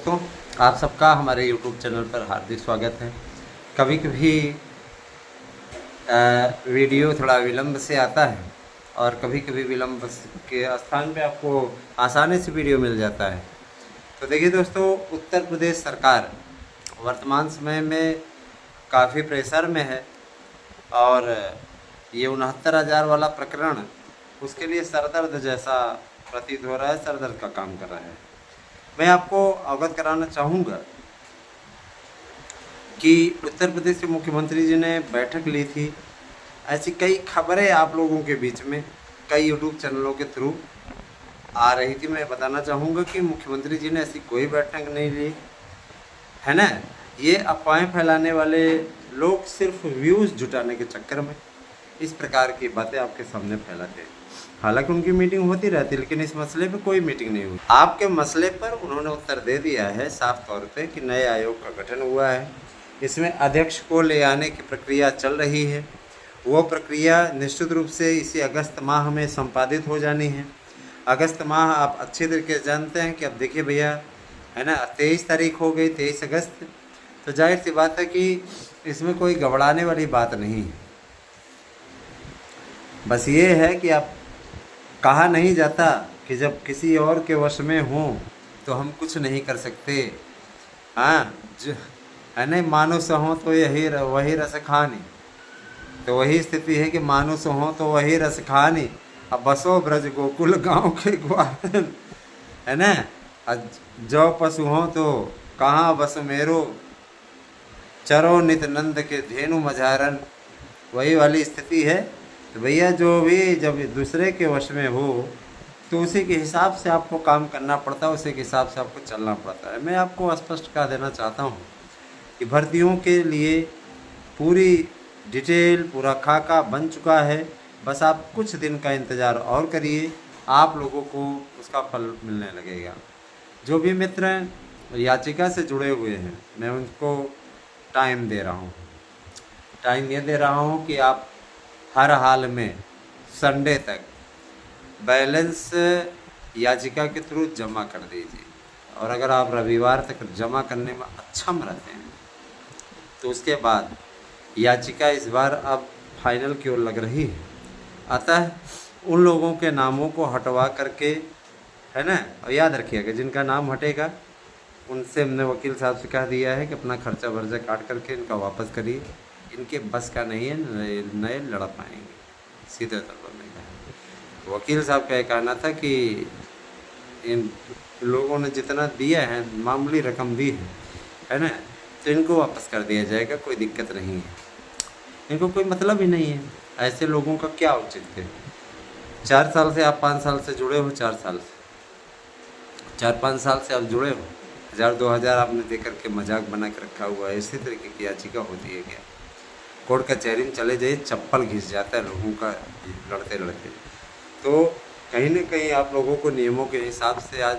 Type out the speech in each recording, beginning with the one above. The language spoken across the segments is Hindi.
दोस्तों, आप सबका हमारे YouTube चैनल पर हार्दिक स्वागत है। कभी कभी वीडियो थोड़ा विलंब से आता है और कभी कभी विलंब के स्थान पे आपको आसानी से वीडियो मिल जाता है। तो देखिए दोस्तों, उत्तर प्रदेश सरकार वर्तमान समय में काफ़ी प्रेशर में है और ये 69,000 वाला प्रकरण उसके लिए सरदर्द जैसा प्रतीत हो रहा है, सरदर्द का काम कर रहा है। मैं आपको अवगत कराना चाहूँगा कि उत्तर प्रदेश के मुख्यमंत्री जी ने बैठक ली थी। ऐसी कई खबरें आप लोगों के बीच में कई यूट्यूब चैनलों के थ्रू आ रही थी। मैं बताना चाहूँगा कि मुख्यमंत्री जी ने ऐसी कोई बैठक नहीं ली है ना। ये अफवाहें फैलाने वाले लोग सिर्फ व्यूज़ जुटाने के चक्कर में इस प्रकार की बातें आपके सामने फैलाते हैं। हालांकि उनकी मीटिंग होती रहती है, लेकिन इस मसले पे कोई मीटिंग नहीं हुई। आपके मसले पर उन्होंने उत्तर दे दिया है साफ तौर पे कि नए आयोग का गठन हुआ है, इसमें अध्यक्ष को ले आने की प्रक्रिया चल रही है। वो प्रक्रिया निश्चित रूप से इसी अगस्त माह में संपादित हो जानी है। अगस्त माह आप अच्छे तरीके से जानते हैं कि अब देखिए भैया, है ना, 23 तारीख हो गई, 23 अगस्त। तो जाहिर सी बात है कि इसमें कोई घबराने वाली बात नहीं है। बस ये है कि आप कहा नहीं जाता कि जब किसी और के वश में हों तो हम कुछ नहीं कर सकते। हाँ, जो है नहीं, मानुष हों तो वही रस खानी। तो वही स्थिति है कि मानुष हों तो वही रस खानी, अब बसो ब्रज गोकुल गांव के ग्वाल, है ना। जो पशु हों तो कहाँ बस मेरो, चरो नित नंद के धेनु मझारन, वही वाली स्थिति है। तो भैया जो भी जब दूसरे के वश में हो तो उसी के हिसाब से आपको काम करना पड़ता है, उसी के हिसाब से आपको चलना पड़ता है। मैं आपको स्पष्ट कह देना चाहता हूँ कि भर्तियों के लिए पूरी डिटेल, पूरा खाका बन चुका है। बस आप कुछ दिन का इंतज़ार और करिए, आप लोगों को उसका फल मिलने लगेगा। जो भी मित्र याचिका से जुड़े हुए हैं, मैं उनको टाइम दे रहा हूँ। टाइम ये दे रहा हूँ कि आप हर हाल में संडे तक बैलेंस याचिका के थ्रू जमा कर दीजिए। और अगर आप रविवार तक जमा करने में अक्षम रहते हैं तो उसके बाद याचिका इस बार अब फाइनल की ओर लग रही है। अतः उन लोगों के नामों को हटवा करके, है ना, और याद रखिएगा जिनका नाम हटेगा उनसे हमने वकील साहब से कह दिया है कि अपना खर्चा वर्जा काट करके इनका वापस करिए। इनके बस का नहीं है, नए लड़ पाएंगे, सीधे तौर पर मैं कहा। वकील साहब का यह कहना था कि इन लोगों ने जितना दिया है, मामूली रकम दी है ना, तो इनको वापस कर दिया जाएगा, कोई दिक्कत नहीं है। इनको कोई मतलब ही नहीं है, ऐसे लोगों का क्या औचित्य है। 4 साल से आप 5 साल से जुड़े हो, 4 साल से 4-5 साल से आप जुड़े हो, 1000-2000 आपने दे करके मजाक बना के रखा हुआ है। इसी तरीके की याचिका होती है क्या? कोर्ट कचहरी में चले जाइए, चप्पल घिस जाता है लोगों का लड़ते लड़ते। तो कहीं ना कहीं आप लोगों को नियमों के हिसाब से आज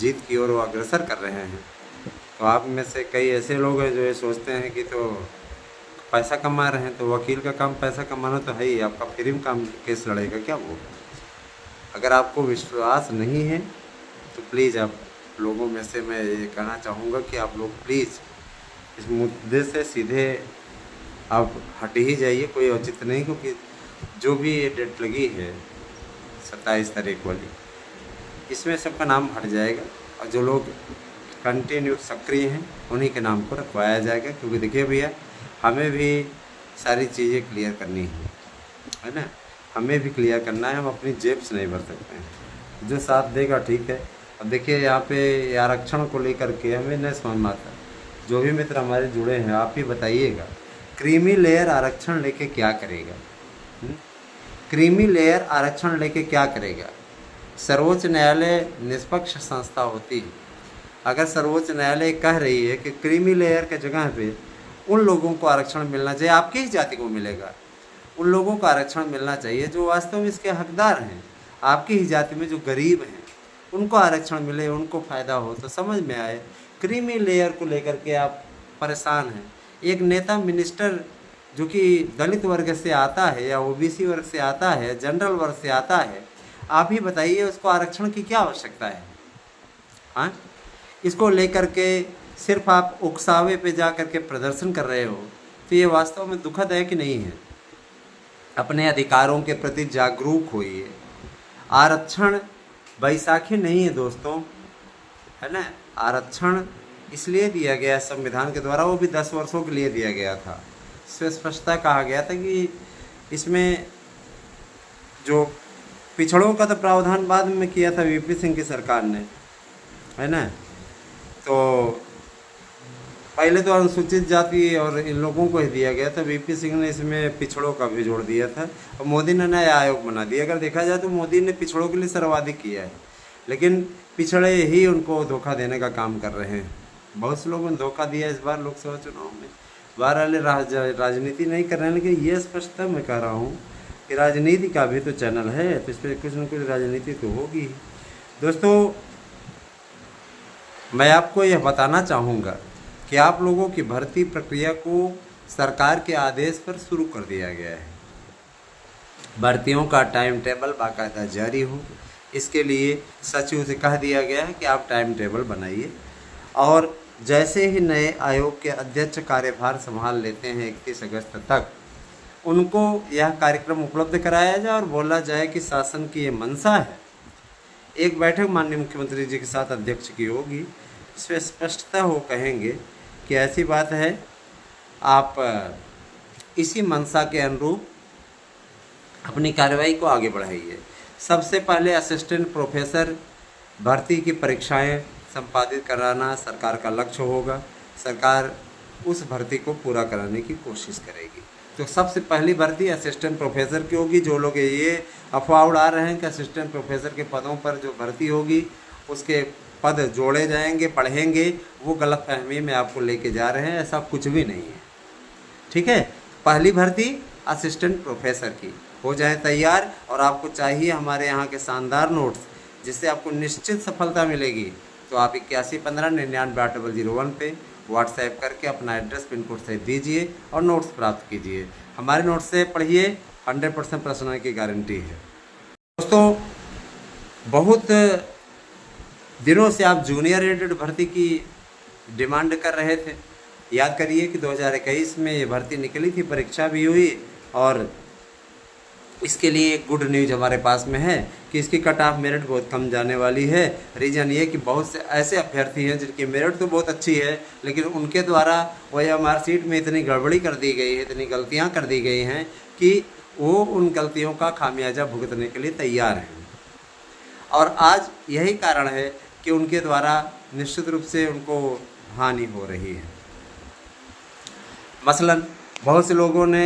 जीत की ओर अग्रसर कर रहे हैं। तो आप में से कई ऐसे लोग हैं जो ये सोचते हैं कि तो पैसा कमा रहे हैं, तो वकील का काम पैसा कमाना तो है ही, आपका फ्री में काम केस लड़ेगा क्या वो? अगर आपको विश्वास नहीं है तो प्लीज़ आप लोगों में से मैं ये कहना चाहूँगा कि आप लोग प्लीज़ इस मुद्दे से सीधे आप हट ही जाइए, कोई औचित्य नहीं। क्योंकि जो भी ये डेट लगी है 27 तारीख वाली, इसमें सबका नाम हट जाएगा और जो लोग कंटिन्यू सक्रिय हैं उन्हीं के नाम को रखवाया जाएगा। क्योंकि देखिए भैया, हमें भी सारी चीज़ें क्लियर करनी है ना, हमें भी क्लियर करना है। हम अपनी जेब से नहीं भर सकते हैं, जो साथ देगा ठीक है। अब देखिए यहाँ पे आरक्षण को लेकर के हमें नहीं समझ में आता। जो भी मित्र हमारे जुड़े हैं, आप ही बताइएगा, क्रीमी लेयर आरक्षण लेके क्या करेगा? क्रीमी लेयर आरक्षण लेके क्या करेगा? सर्वोच्च न्यायालय निष्पक्ष संस्था होती है। अगर सर्वोच्च न्यायालय कह रही है कि क्रीमी लेयर के जगह पे उन लोगों को आरक्षण मिलना चाहिए, आपकी ही जाति को मिलेगा, उन लोगों को आरक्षण मिलना चाहिए जो वास्तव में इसके हकदार हैं। आपकी ही जाति में जो गरीब हैं उनको आरक्षण मिले, उनको फ़ायदा हो, तो समझ में आए। क्रीमी लेयर को लेकर के आप परेशान हैं। एक नेता मिनिस्टर जो कि दलित वर्ग से आता है या ओबीसी वर्ग से आता है, जनरल वर्ग से आता है, आप ही बताइए उसको आरक्षण की क्या आवश्यकता है? हाँ, इसको लेकर के सिर्फ आप उकसावे पे जा कर के प्रदर्शन कर रहे हो, तो ये वास्तव में दुखद है कि नहीं है? अपने अधिकारों के प्रति जागरूक होइए। आरक्षण बैसाखी नहीं है दोस्तों, है ना। आरक्षण इसलिए दिया गया संविधान के द्वारा, वो भी 10 वर्षों के लिए दिया गया था। इसमें स्पष्टता कहा गया था कि इसमें जो पिछड़ों का तो प्रावधान बाद में किया था वीपी सिंह की सरकार ने, है ना। तो पहले तो अनुसूचित जाति और इन लोगों को ही दिया गया था, वीपी सिंह ने इसमें पिछड़ों का भी जोड़ दिया था और मोदी ने नया आयोग बना दिया। अगर देखा जाए तो मोदी ने पिछड़ों के लिए सर्वाधिक किया है, लेकिन पिछड़े ही उनको धोखा देने का काम कर रहे हैं। बहुत से लोगों ने धोखा दिया इस बार लोकसभा चुनाव में। बाहर वाले राजनीति नहीं कर रहे हैं, लेकिन ये स्पष्टता मैं कह रहा हूँ कि राजनीति का भी तो चैनल है, तो इस पर कुछ न कुछ राजनीति तो होगी। दोस्तों, मैं आपको यह बताना चाहूँगा कि आप लोगों की भर्ती प्रक्रिया को सरकार के आदेश पर शुरू कर दिया गया है। भर्तियों का टाइम टेबल बाकायदा जारी हो, इसके लिए सचिव से कह दिया गया है कि आप टाइम टेबल बनाइए, और जैसे ही नए आयोग के अध्यक्ष कार्यभार संभाल लेते हैं 31 अगस्त तक, उनको यह कार्यक्रम उपलब्ध कराया जाए और बोला जाए कि शासन की ये मंशा है। एक बैठक माननीय मुख्यमंत्री जी के साथ अध्यक्ष की होगी, इसमें स्पष्टता हो कहेंगे कि ऐसी बात है, आप इसी मंशा के अनुरूप अपनी कार्रवाई को आगे बढ़ाइए। सबसे पहले असिस्टेंट प्रोफेसर भर्ती की परीक्षाएं संपादित कराना सरकार का लक्ष्य होगा। सरकार उस भर्ती को पूरा कराने की कोशिश करेगी। तो सबसे पहली भर्ती असिस्टेंट प्रोफेसर की होगी। जो लोग ये अफवाह उड़ा रहे हैं कि असिस्टेंट प्रोफेसर के पदों पर जो भर्ती होगी उसके पद जोड़े जाएंगे, पढ़ेंगे, वो गलतफहमी में आपको लेके जा रहे हैं। ऐसा कुछ भी नहीं है, ठीक है। पहली भर्ती असिस्टेंट प्रोफेसर की हो जाए तैयार, और आपको चाहिए हमारे यहाँ के शानदार नोट्स, जिससे आपको निश्चित सफलता मिलेगी। तो आप 8115998001 पे व्हाट्सएप करके अपना एड्रेस पिन कोड सहित दीजिए और नोट्स प्राप्त कीजिए। हमारे नोट्स से पढ़िए, 100% प्रश्न की गारंटी है। दोस्तों, बहुत दिनों से आप जूनियर एडेड भर्ती की डिमांड कर रहे थे। याद करिए कि 2021 में ये भर्ती निकली थी, परीक्षा भी हुई, और इसके लिए एक गुड न्यूज़ हमारे पास में है कि इसकी कट ऑफ मेरिट बहुत कम जाने वाली है। रीज़न ये कि बहुत से ऐसे अभ्यर्थी हैं जिनकी मेरिट तो बहुत अच्छी है, लेकिन उनके द्वारा OMR सीट में इतनी गड़बड़ी कर दी गई है, इतनी गलतियां कर दी गई हैं कि वो उन गलतियों का खामियाजा भुगतने के लिए तैयार हैं। और आज यही कारण है कि उनके द्वारा निश्चित रूप से उनको हानि हो रही है। मसलन बहुत से लोगों ने,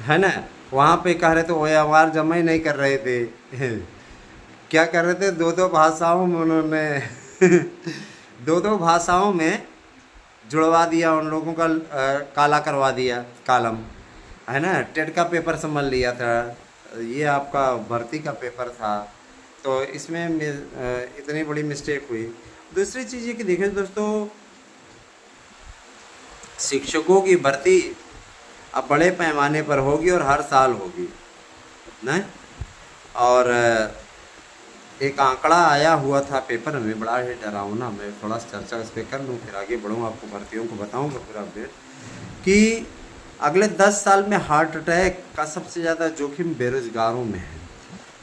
है ना, वहाँ पे कह रहे थे OMR जमा ही नहीं कर रहे थे। क्या कर रहे थे, दो भाषाओं में उन्होंने दो भाषाओं में जुड़वा दिया, उन लोगों का काला करवा दिया कॉलम, है ना। टेट का पेपर समझ लिया था, ये आपका भर्ती का पेपर था, तो इसमें इतनी बड़ी मिस्टेक हुई। दूसरी चीज़ ये कि देखिए दोस्तों, शिक्षकों की भर्ती अब बड़े पैमाने पर होगी और हर साल होगी ना। और एक आंकड़ा आया हुआ था पेपर में, बड़ा ही डरावना। मैं थोड़ा सा चर्चा इस पर कर लूँ, फिर आगे बढ़ूँ, आपको भर्तियों को बताऊँगा पूरा अपडेट। कि अगले 10 साल में हार्ट अटैक का सबसे ज़्यादा जोखिम बेरोजगारों में है।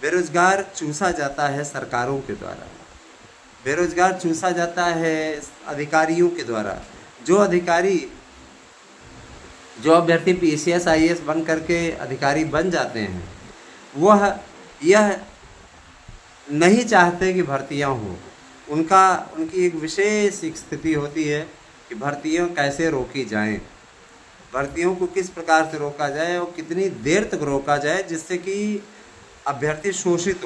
बेरोजगार चूसा जाता है सरकारों के द्वारा, बेरोजगार चूसा जाता है अधिकारियों के द्वारा। जो अभ्यर्थी PCS IAS बन करके अधिकारी बन जाते हैं, वह यह नहीं चाहते कि भर्तियां हों। उनकी एक विशेष स्थिति होती है कि भर्तियां कैसे रोकी जाएं, भर्तियों को किस प्रकार से रोका जाए और कितनी देर तक रोका जाए जिससे कि अभ्यर्थी शोषित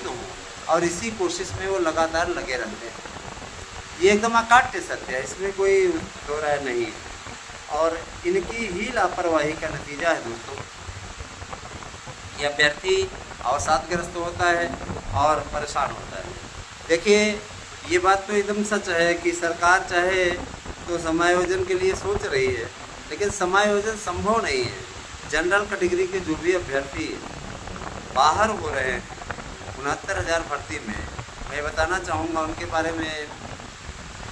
हों, और इसी कोशिश में वो लगातार लगे रहते हैं। ये एकदम अकाट्य सत्य है, इसमें कोई दो राय नहीं है। और इनकी ही लापरवाही का नतीजा है दोस्तों, ये अभ्यर्थी अवसादग्रस्त होता है और परेशान होता है। देखिए, ये बात तो एकदम सच है कि सरकार चाहे तो समायोजन के लिए सोच रही है, लेकिन समायोजन संभव नहीं है। जनरल कैटेगरी के जो भी अभ्यर्थी बाहर हो रहे हैं 69,000 भर्ती में, मैं बताना चाहूँगा उनके बारे में,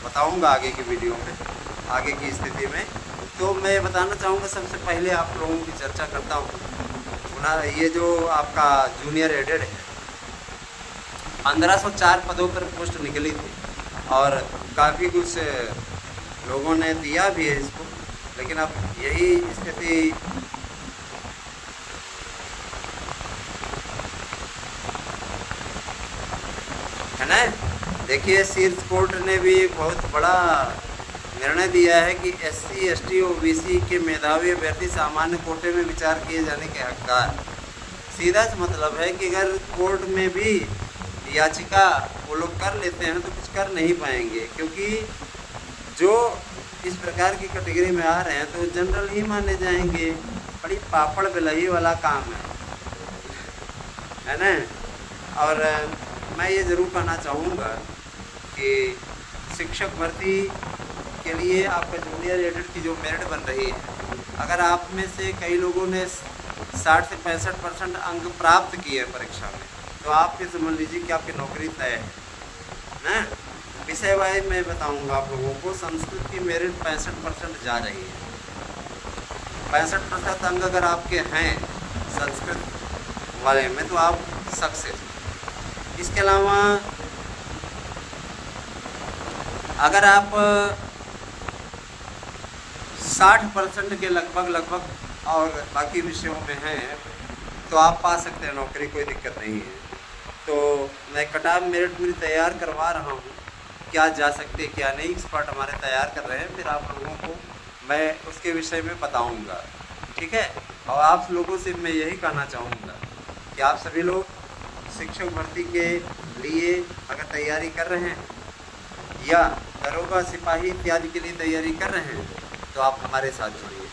बताऊँगा आगे की वीडियो में, आगे की स्थिति में। तो मैं बताना चाहूँगा सबसे पहले आप लोगों की चर्चा करता हूँ ये जो आपका जूनियर एडेड है, 1504 पदों पर पोस्ट निकली थी और काफ़ी कुछ लोगों ने दिया भी है इसको, लेकिन अब यही स्थिति है ना। देखिए शीर्ष कोर्ट ने भी एक बहुत बड़ा निर्णय दिया है कि SC ST OBC के मेधावी अभ्यर्थी सामान्य कोटे में विचार किए जाने के हकदार। सीधा सा मतलब है कि अगर कोर्ट में भी याचिका वो लोग कर लेते हैं तो कुछ कर नहीं पाएंगे, क्योंकि जो इस प्रकार की कैटेगरी में आ रहे हैं तो जनरल ही माने जाएंगे। बड़ी पापड़ बेलही वाला काम है ना। और मैं ये ज़रूर कहना चाहूँगा कि शिक्षक भर्ती के लिए आपका जूनियर एडेड की जो मेरिट बन रही है, अगर आप में से कई लोगों ने 60 से 65% अंक प्राप्त किए परीक्षा में, तो आप ये समझ लीजिए कि आपकी नौकरी तय है ना। विषय वाइज मैं बताऊंगा आप लोगों को। संस्कृत की मेरिट 65% जा रही है। 65% अंक अगर आपके हैं संस्कृत वाले में तो आप सक्सेस। इसके अलावा अगर आप 60% के लगभग और बाकी विषयों में हैं तो आप पा सकते हैं नौकरी, कोई दिक्कत नहीं है। तो मैं कट ऑफ मेरिट पूरी तैयार करवा रहा हूँ, क्या जा सकते क्या नहीं, एक्सपर्ट हमारे तैयार कर रहे हैं, फिर आप लोगों को मैं उसके विषय में बताऊँगा, ठीक है। और आप लोगों से मैं यही कहना चाहूँगा कि आप सभी लोग शिक्षक भर्ती के लिए अगर तैयारी कर रहे हैं या दरोगा सिपाही इत्यादि के लिए तैयारी कर रहे हैं तो आप हमारे साथ जुड़िए।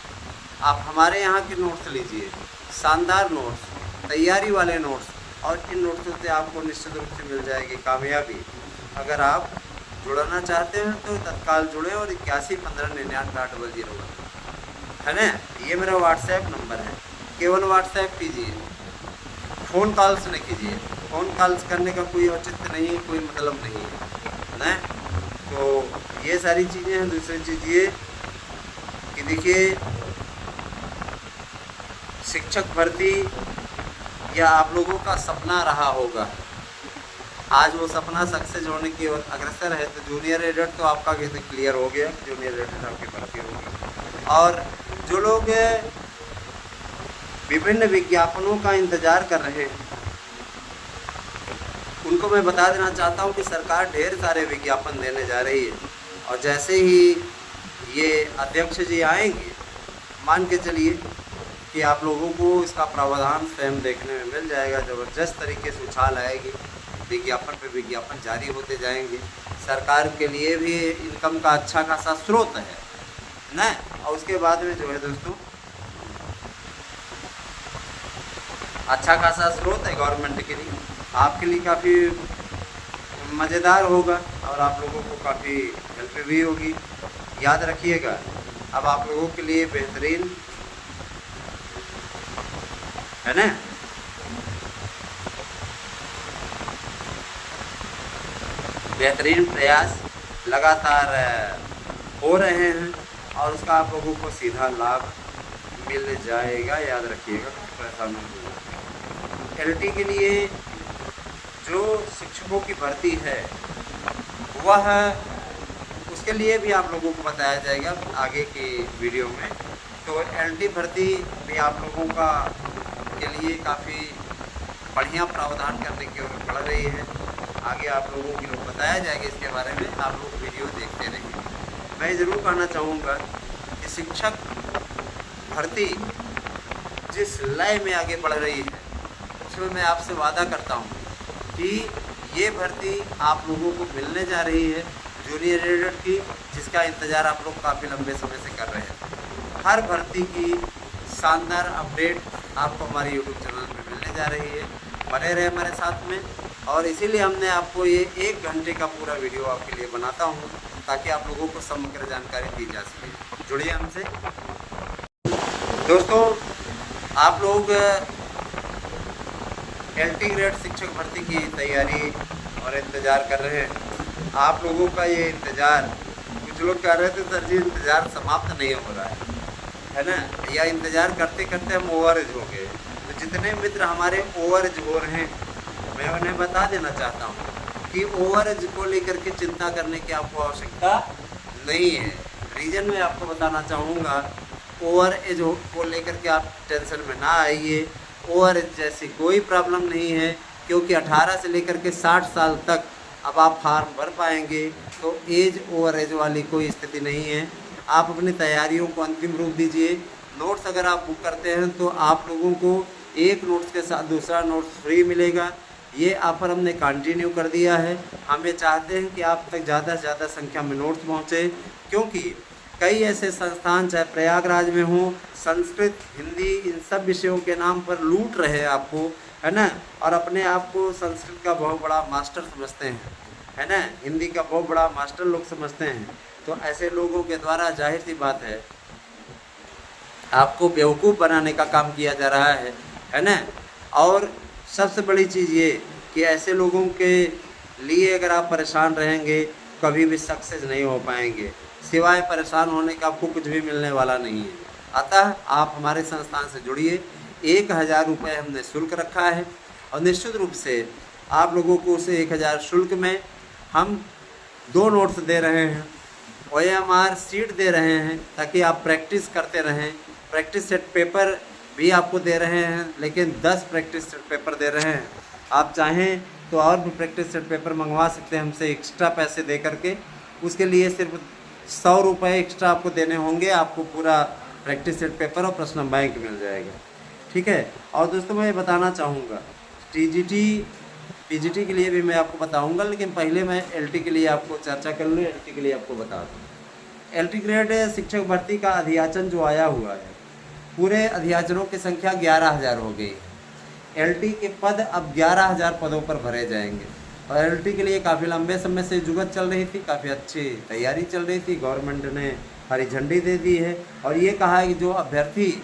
आप हमारे यहाँ के नोट्स लीजिए, शानदार नोट्स, तैयारी वाले नोट्स, और इन नोट्सों से आपको निश्चित रूप से मिल जाएगी कामयाबी। अगर आप जुड़ना चाहते हैं तो तत्काल जुड़े और 81159988 है ना, ये मेरा व्हाट्सएप नंबर है। केवल व्हाट्सएप कीजिए, फ़ोन कॉल्स नहीं कीजिए। फ़ोन कॉल्स करने का कोई औचित्य नहीं, कोई मतलब नहीं है ना। तो ये सारी चीज़ें हैं। दूसरी चीज़ ये कि देखिए शिक्षक भर्ती या आप लोगों का सपना रहा होगा, आज वो सपना सक्सेस होने की ओर अग्रसर है। तो जूनियर एडेड तो आपका क्लियर हो गया, जूनियर एडेड आपकी भर्ती होगी। और जो लोग विभिन्न विज्ञापनों का इंतज़ार कर रहे हैं उनको मैं बता देना चाहता हूं कि सरकार ढेर सारे विज्ञापन देने जा रही है, और जैसे ही ये अध्यक्ष जी आएंगे, मान के चलिए कि आप लोगों को इसका प्रावधान स्वयं देखने में मिल जाएगा। ज़बरदस्त तरीके से उछाल आएगी, विज्ञापन पे विज्ञापन जारी होते जाएंगे। सरकार के लिए भी इनकम का अच्छा खासा स्रोत है ना। और उसके बाद में जो है दोस्तों अच्छा खासा स्रोत है गवर्नमेंट के लिए, आपके लिए काफ़ी मज़ेदार होगा और आप लोगों को काफ़ी हेल्प भी होगी। याद रखिएगा, अब आप लोगों के लिए बेहतरीन है ना, बेहतरीन प्रयास लगातार हो रहे हैं और उसका आप लोगों को सीधा लाभ मिल जाएगा। याद रखिएगा, कुछ पैसा नहीं होगा। LT के लिए जो शिक्षकों की भर्ती है वह उसके लिए भी आप लोगों को बताया जाएगा आगे की वीडियो में। तो LT भर्ती भी आप लोगों का के लिए काफ़ी बढ़िया प्रावधान करने की ओर बढ़ रही है। आगे आप लोगों को बताया जाएगा इसके बारे में, आप लोग वीडियो देखते रहिए। मैं ज़रूर कहना चाहूँगा कि शिक्षक भर्ती जिस लय में आगे बढ़ रही है उसमें मैं आपसे वादा करता हूँ कि ये भर्ती आप लोगों को मिलने जा रही है, जूनियर एडेड की, जिसका इंतज़ार आप लोग काफ़ी लंबे समय से कर रहे हैं। हर भर्ती की शानदार अपडेट आपको हमारे YouTube चैनल पर मिलने जा रही है। बने रहे हमारे साथ में, और इसीलिए हमने आपको ये 1 घंटे का पूरा वीडियो आपके लिए बनाता हूँ ताकि आप लोगों को समग्र जानकारी दी जा सके। जुड़िए हमसे दोस्तों। आप लोग LT ग्रेड शिक्षक भर्ती की तैयारी और इंतज़ार कर रहे हैं। आप लोगों का ये इंतज़ार, कुछ लोग कह रहे थे सर जी इंतज़ार समाप्त नहीं हो रहा है ना, या इंतज़ार करते करते हम ओवरएज हो गए। तो जितने मित्र हमारे ओवरएज हो रहे हैं, मैं उन्हें बता देना चाहता हूँ कि ओवरएज को लेकर के चिंता करने की आपको आवश्यकता नहीं है। रीज़न मैं आपको बताना चाहूँगा, ओवर एज को लेकर के आप टेंशन में ना आइए। ओवर एज जैसी कोई प्रॉब्लम नहीं है, क्योंकि 18 से लेकर के 60 साल तक अब आप फार्म भर पाएंगे, तो एज ओवर एज वाली कोई स्थिति नहीं है। आप अपनी तैयारियों को अंतिम रूप दीजिए। नोट्स अगर आप बुक करते हैं तो आप लोगों को एक नोट्स के साथ दूसरा नोट्स फ्री मिलेगा। ये ऑफ़र हमने कंटिन्यू कर दिया है। हम ये चाहते हैं कि आप तक ज़्यादा से ज़्यादा संख्या में नोट्स पहुँचे, क्योंकि कई ऐसे संस्थान चाहे प्रयागराज में हों, संस्कृत हिंदी इन सब विषयों के नाम पर लूट रहे हैं आपको, है ना, और अपने आप को संस्कृत का बहुत बड़ा मास्टर समझते हैं, है ना, हिंदी का बहुत बड़ा मास्टर लोग समझते हैं। तो ऐसे लोगों के द्वारा जाहिर सी बात है आपको बेवकूफ़ बनाने का काम किया जा रहा है ना। और सबसे बड़ी चीज़ ये कि ऐसे लोगों के लिए अगर आप परेशान रहेंगे कभी भी सक्सेस नहीं हो पाएंगे, सिवाय परेशान होने का आपको कुछ भी मिलने वाला नहीं है। अतः आप हमारे संस्थान से जुड़िए। 1000 रुपये हमने शुल्क रखा है, और निश्चित रूप से आप लोगों को उस 1000 शुल्क में हम 2 नोट्स दे रहे हैं, OMR सीट दे रहे हैं ताकि आप प्रैक्टिस करते रहें। प्रैक्टिस सेट पेपर भी आपको दे रहे हैं, लेकिन 10 प्रैक्टिस सेट पेपर दे रहे हैं। आप चाहें तो और भी प्रैक्टिस सेट पेपर मंगवा सकते हैं हमसे एक्स्ट्रा पैसे दे करके। उसके लिए सिर्फ 100 रुपये एक्स्ट्रा आपको देने होंगे, आपको पूरा प्रैक्टिस सेट पेपर और प्रश्न बैंक मिल जाएगा, ठीक है। और दोस्तों मैं ये बताना चाहूँगा, TGT PGT के लिए भी मैं आपको बताऊँगा, लेकिन पहले मैं LT के लिए आपको चर्चा कर लूँ। LT के लिए आपको बता दूँ, LT ग्रेड शिक्षक भर्ती का अध्याचन जो आया हुआ है, पूरे अध्याचनों की संख्या 11,000 हो गई। LT के पद अब 11,000 पदों पर भरे जाएंगे, और LT के लिए काफ़ी लंबे समय से जुगत चल रही थी, काफ़ी अच्छी तैयारी चल रही थी। गवर्नमेंट ने हरी झंडी दे दी है, और ये कहा है कि जो अभ्यर्थी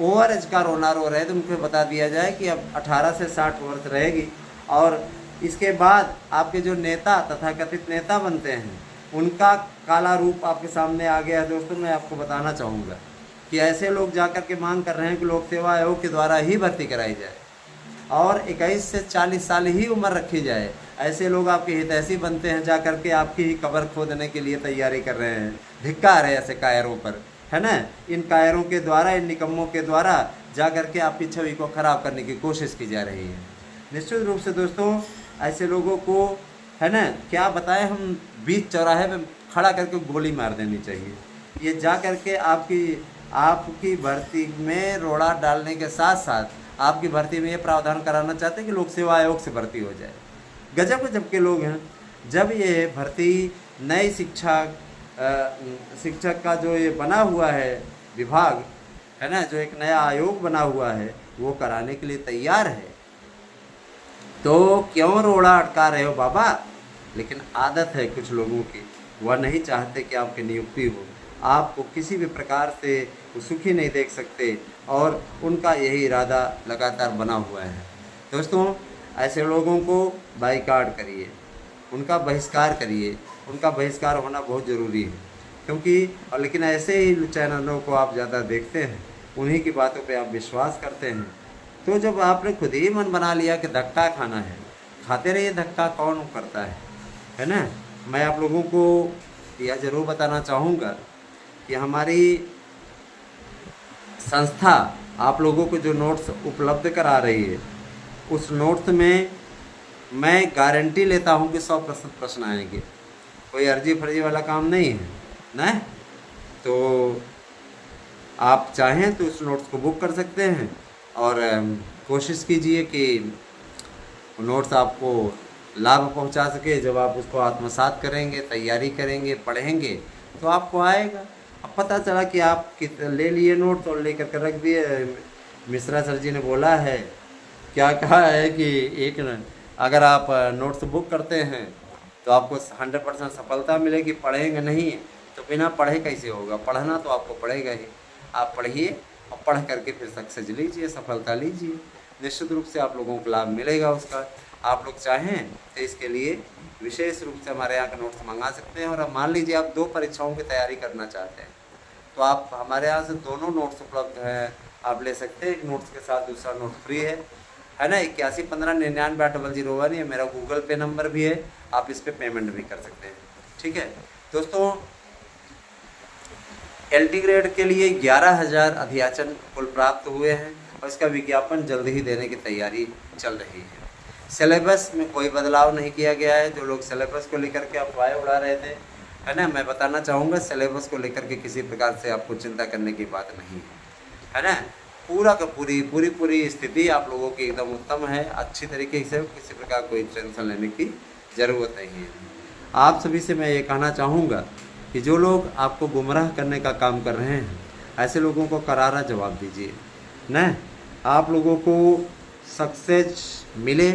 ओवर एज का रोना रो रहे थे उनको बता दिया जाए कि अब 18 से 60 वर्ष रहेगी, और इसके बाद आपके जो नेता तथा कथित नेता बनते हैं उनका काला रूप आपके सामने आ गया है। दोस्तों मैं आपको बताना चाहूँगा कि ऐसे लोग जाकर के मांग कर रहे हैं कि लोक सेवा आयोग के द्वारा ही भर्ती कराई जाए, और 21 से 40 साल ही उम्र रखी जाए। ऐसे लोग आपके हितैषी बनते हैं, जा कर के आपकी ही कब्र खोदने के लिए तैयारी कर रहे हैं। धिक्कार है ऐसे कायरों पर, है ना। इन कायरों के द्वारा, इन निकम्मों के द्वारा जा कर के आपकी छवि को ख़राब करने की कोशिश की जा रही है। निश्चित रूप से दोस्तों ऐसे लोगों को, है ना, क्या बताएं, हम बीच चौराहे पे खड़ा करके गोली मार देनी चाहिए। ये जा कर के आपकी भर्ती में रोड़ा डालने के साथ साथ आपकी भर्ती में ये प्रावधान कराना चाहते हैं कि लोक सेवा आयोग से भर्ती हो जाए। गजब के लोग हैं। जब ये भर्ती नई शिक्षक का जो ये बना हुआ है विभाग, है ना, जो एक नया आयोग बना हुआ है, वो कराने के लिए तैयार है, तो क्यों रोड़ा अटका रहे हो बाबा। लेकिन आदत है कुछ लोगों की, वह नहीं चाहते कि आपकी नियुक्ति हो, आपको किसी भी प्रकार से वो सुखी नहीं देख सकते, और उनका यही इरादा लगातार बना हुआ है। दोस्तों ऐसे लोगों को बाइकाट करिए, उनका बहिष्कार करिए। उनका बहिष्कार होना बहुत ज़रूरी है, क्योंकि और लेकिन ऐसे ही चैनलों को आप ज़्यादा देखते हैं, उन्हीं की बातों पे आप विश्वास करते हैं। तो जब आपने खुद ही मन बना लिया कि धक्का खाना है, खाते रहिए। धक्का कौन करता है ना। मैं आप लोगों को यह ज़रूर बताना चाहूँगा कि हमारी संस्था आप लोगों को जो नोट्स उपलब्ध करा रही है, उस नोट्स में मैं गारंटी लेता हूँ कि 100% प्रश्न आएंगे। कोई अर्जी फर्जी वाला काम नहीं है ना। तो आप चाहें तो उस नोट्स को बुक कर सकते हैं, और कोशिश कीजिए कि नोट्स आपको लाभ पहुंचा सके। जब आप उसको आत्मसात करेंगे, तैयारी करेंगे, पढ़ेंगे, तो आपको आएगा। अब पता चला कि आप ले लिए नोट्स और लेकर के रख दिए। मिश्रा सर जी ने बोला है, क्या कहा है कि अगर आप नोट्स बुक करते हैं तो आपको 100% सफलता मिलेगी। पढ़ेंगे नहीं तो बिना पढ़े कैसे होगा। पढ़ना तो आपको पड़ेगा ही। आप पढ़िए और पढ़ करके फिर सक्सेस लीजिए, सफलता लीजिए। निश्चित रूप से आप लोगों को लाभ मिलेगा उसका। आप लोग चाहें तो इसके लिए विशेष रूप से हमारे यहाँ के नोट्स मंगा सकते हैं। और अब मान लीजिए आप 2 परीक्षाओं की तैयारी करना चाहते हैं तो आप हमारे यहाँ से दोनों नोट्स उपलब्ध हैं, आप ले सकते हैं। एक नोट्स के साथ दूसरा नोट फ्री है ना। 8115998001 ये मेरा गूगल पे नंबर भी है, आप इस पर पेमेंट भी कर सकते हैं। ठीक है दोस्तों, LT ग्रेड के लिए 11,000 अध्याचन कुल प्राप्त हुए हैं और इसका विज्ञापन जल्द ही देने की तैयारी चल रही है। सिलेबस में कोई बदलाव नहीं किया गया है। जो लोग सिलेबस को लेकर के अफवाहें उड़ा रहे थे, है ना, मैं बताना चाहूँगा सिलेबस को लेकर के किसी प्रकार से आपको चिंता करने की बात नहीं है ना। पूरा का पूरी स्थिति आप लोगों की एकदम उत्तम है, अच्छी तरीके से, किसी प्रकार कोई टेंशन लेने की ज़रूरत नहीं है। आप सभी से मैं ये कहना चाहूँगा कि जो लोग आपको गुमराह करने का काम कर रहे हैं, ऐसे लोगों को करारा जवाब दीजिए न। आप लोगों को सक्सेस मिले,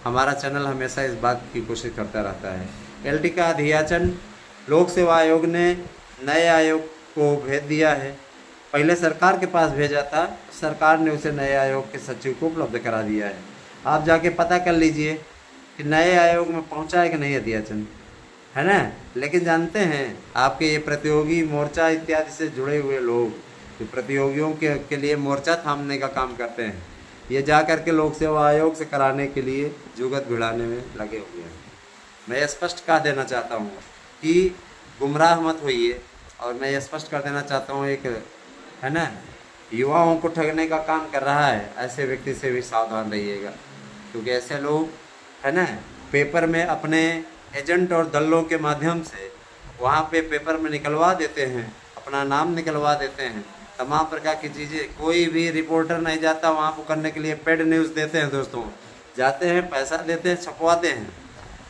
हमारा चैनल हमेशा इस बात की कोशिश करता रहता है। LT का अध्याचन लोक सेवा आयोग ने नए आयोग को भेज दिया है। पहले सरकार के पास भेजा था, सरकार ने उसे नए आयोग के सचिव को उपलब्ध करा दिया है। आप जाके पता कर लीजिए कि नए आयोग में पहुंचा है कि नहीं अध्याचन, है ना। लेकिन जानते हैं आपके ये प्रतियोगी मोर्चा इत्यादि से जुड़े हुए लोग, जो प्रतियोगियों के लिए मोर्चा थामने का काम करते हैं, ये जा कर के लोक सेवा आयोग से कराने के लिए जुगत भिड़ाने में लगे हुए हैं। मैं स्पष्ट कह देना चाहता हूँ कि गुमराह मत होइए। और मैं ये स्पष्ट कर देना चाहता हूँ, एक है ना युवाओं को ठगने का काम कर रहा है, ऐसे व्यक्ति से भी सावधान रहिएगा। क्योंकि ऐसे लोग है ना पेपर में अपने एजेंट और दल्लों के माध्यम से वहाँ पे पेपर में निकलवा देते हैं, अपना नाम निकलवा देते हैं, तमाम प्रकार की चीज़ें। कोई भी रिपोर्टर नहीं जाता वहाँ को करने के लिए, पेड न्यूज़ देते हैं दोस्तों, जाते हैं, पैसा देते हैं, छपवाते हैं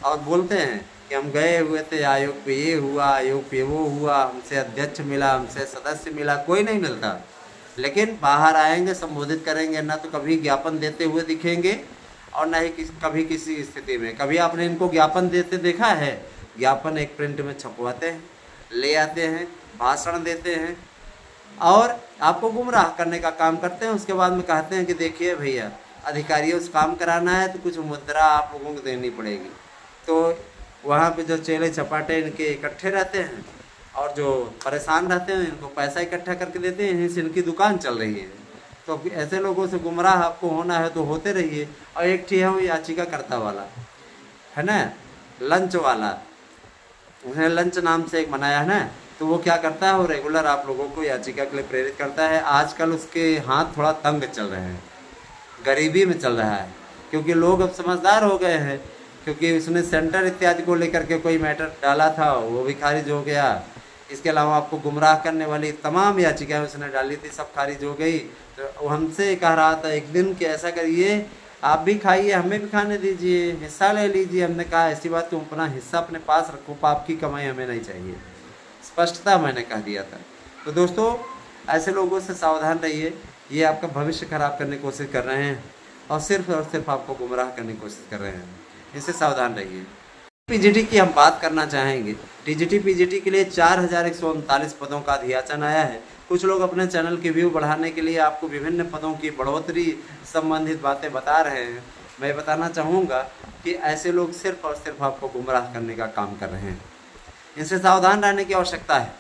और बोलते हैं कि हम गए हुए थे आयोग पे, ये हुआ, आयोग पे वो हुआ, हमसे अध्यक्ष मिला, हमसे सदस्य मिला। कोई नहीं मिलता। लेकिन बाहर आएंगे, संबोधित करेंगे, ना तो कभी ज्ञापन देते हुए दिखेंगे और ना ही कभी किसी स्थिति में। कभी आपने इनको ज्ञापन देते देखा है? ज्ञापन एक प्रिंट में छपवाते हैं, ले आते हैं, भाषण देते हैं और आपको गुमराह करने का काम करते हैं। उसके बाद में कहते हैं कि देखिए भैया, अधिकारियों से काम कराना है तो कुछ मुद्रा आप लोगों को देनी पड़ेगी। तो वहाँ पे जो चेले चपाटे इनके इकट्ठे रहते हैं और जो परेशान रहते हैं, इनको पैसा इकट्ठा करके देते हैं, यहीं से इनकी दुकान चल रही है। तो ऐसे लोगों से गुमराह आपको होना है तो होते रहिए। और एक ठीक है वो याचिकाकर्ता वाला, है ना, लंच वाला, उसने लंच नाम से एक बनाया है ना, तो वो क्या करता है, वो रेगुलर आप लोगों को याचिका के लिए प्रेरित करता है। आजकल उसके हाथ थोड़ा तंग चल रहे हैं, गरीबी में चल रहा है, क्योंकि लोग अब समझदार हो गए हैं। क्योंकि उसने सेंटर इत्यादि को लेकर के कोई मैटर डाला था, वो भी खारिज हो गया। इसके अलावा आपको गुमराह करने वाली तमाम याचिकाएं उसने डाली थी, सब खारिज हो गई। तो वो हमसे कह रहा था एक दिन कि ऐसा करिए, आप भी खाइए, हमें भी खाने दीजिए, हिस्सा ले लीजिए। हमने कहा ऐसी बात, तुम अपना हिस्सा अपने पास रखो, पाप की कमाई हमें नहीं चाहिए। स्पष्टता मैंने कह दिया था। तो दोस्तों, ऐसे लोगों से सावधान रहिए, ये आपका भविष्य खराब करने की कोशिश कर रहे हैं और सिर्फ आपको गुमराह करने की कोशिश कर रहे हैं। इससे सावधान रहिए। पीजीटी की हम बात करना चाहेंगे। टीजीटी पीजीटी के लिए 4139 पदों का अध्याचन आया है। कुछ लोग अपने चैनल की व्यू बढ़ाने के लिए आपको विभिन्न पदों की बढ़ोतरी संबंधित बातें बता रहे हैं। मैं बताना चाहूँगा कि ऐसे लोग सिर्फ और सिर्फ आपको गुमराह करने का काम कर रहे हैं। इनसे सावधान रहने की आवश्यकता है,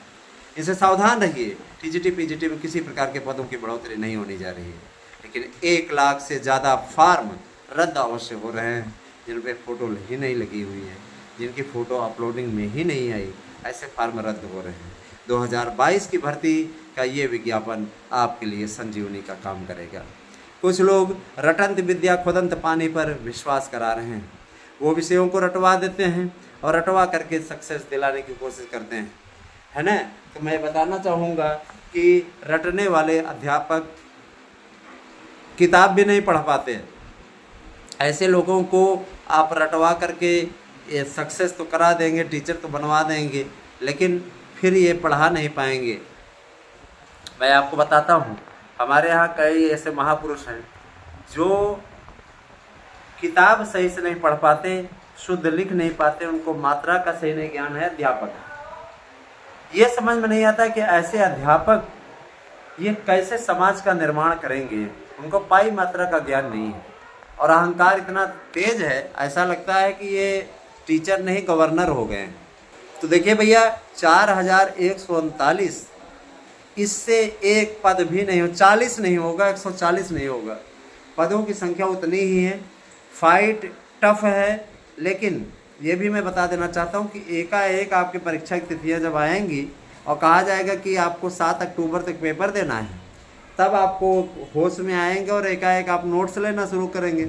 इनसे सावधान रहिए। टीजीटी पीजीटी में किसी प्रकार के पदों की बढ़ोतरी नहीं होनी जा रही है, लेकिन 1 लाख से ज़्यादा फार्म रद्द अवश्य हो रहे हैं, जिन पे फ़ोटो ही नहीं लगी हुई है, जिनकी फ़ोटो अपलोडिंग में ही नहीं आई, ऐसे फार्म रद्द हो रहे हैं। 2022 की भर्ती का ये विज्ञापन आपके लिए संजीवनी का काम करेगा। कुछ लोग रटंत विद्या खुदंत पानी पर विश्वास करा रहे हैं। वो विषयों को रटवा देते हैं और रटवा करके सक्सेस दिलाने की कोशिश करते हैं, है ना। तो मैं बताना चाहूँगा कि रटने वाले अध्यापक किताब भी नहीं पढ़ पाते। ऐसे लोगों को आप रटवा करके ये सक्सेस तो करा देंगे, टीचर तो बनवा देंगे, लेकिन फिर ये पढ़ा नहीं पाएंगे। मैं आपको बताता हूँ, हमारे यहाँ कई ऐसे महापुरुष हैं जो किताब सही से नहीं पढ़ पाते, शुद्ध लिख नहीं पाते, उनको मात्रा का सही नहीं ज्ञान है। अध्यापक ये समझ में नहीं आता कि ऐसे अध्यापक ये कैसे समाज का निर्माण करेंगे, उनको पाई मात्रा का ज्ञान नहीं है और अहंकार इतना तेज है, ऐसा लगता है कि ये टीचर नहीं गवर्नर हो गए हैं। तो देखिए भैया 4139, इससे एक पद भी नहीं हो, 40 नहीं होगा, 140 नहीं होगा, पदों की संख्या उतनी ही है। फाइट टफ है, लेकिन ये भी मैं बता देना चाहता हूँ कि एकाएक आपकी परीक्षा की तिथियाँ जब आएंगी और कहा जाएगा कि आपको 7 अक्टूबर तक पेपर देना है, तब आपको होश में आएंगे और एकाएक आप नोट्स लेना शुरू करेंगे।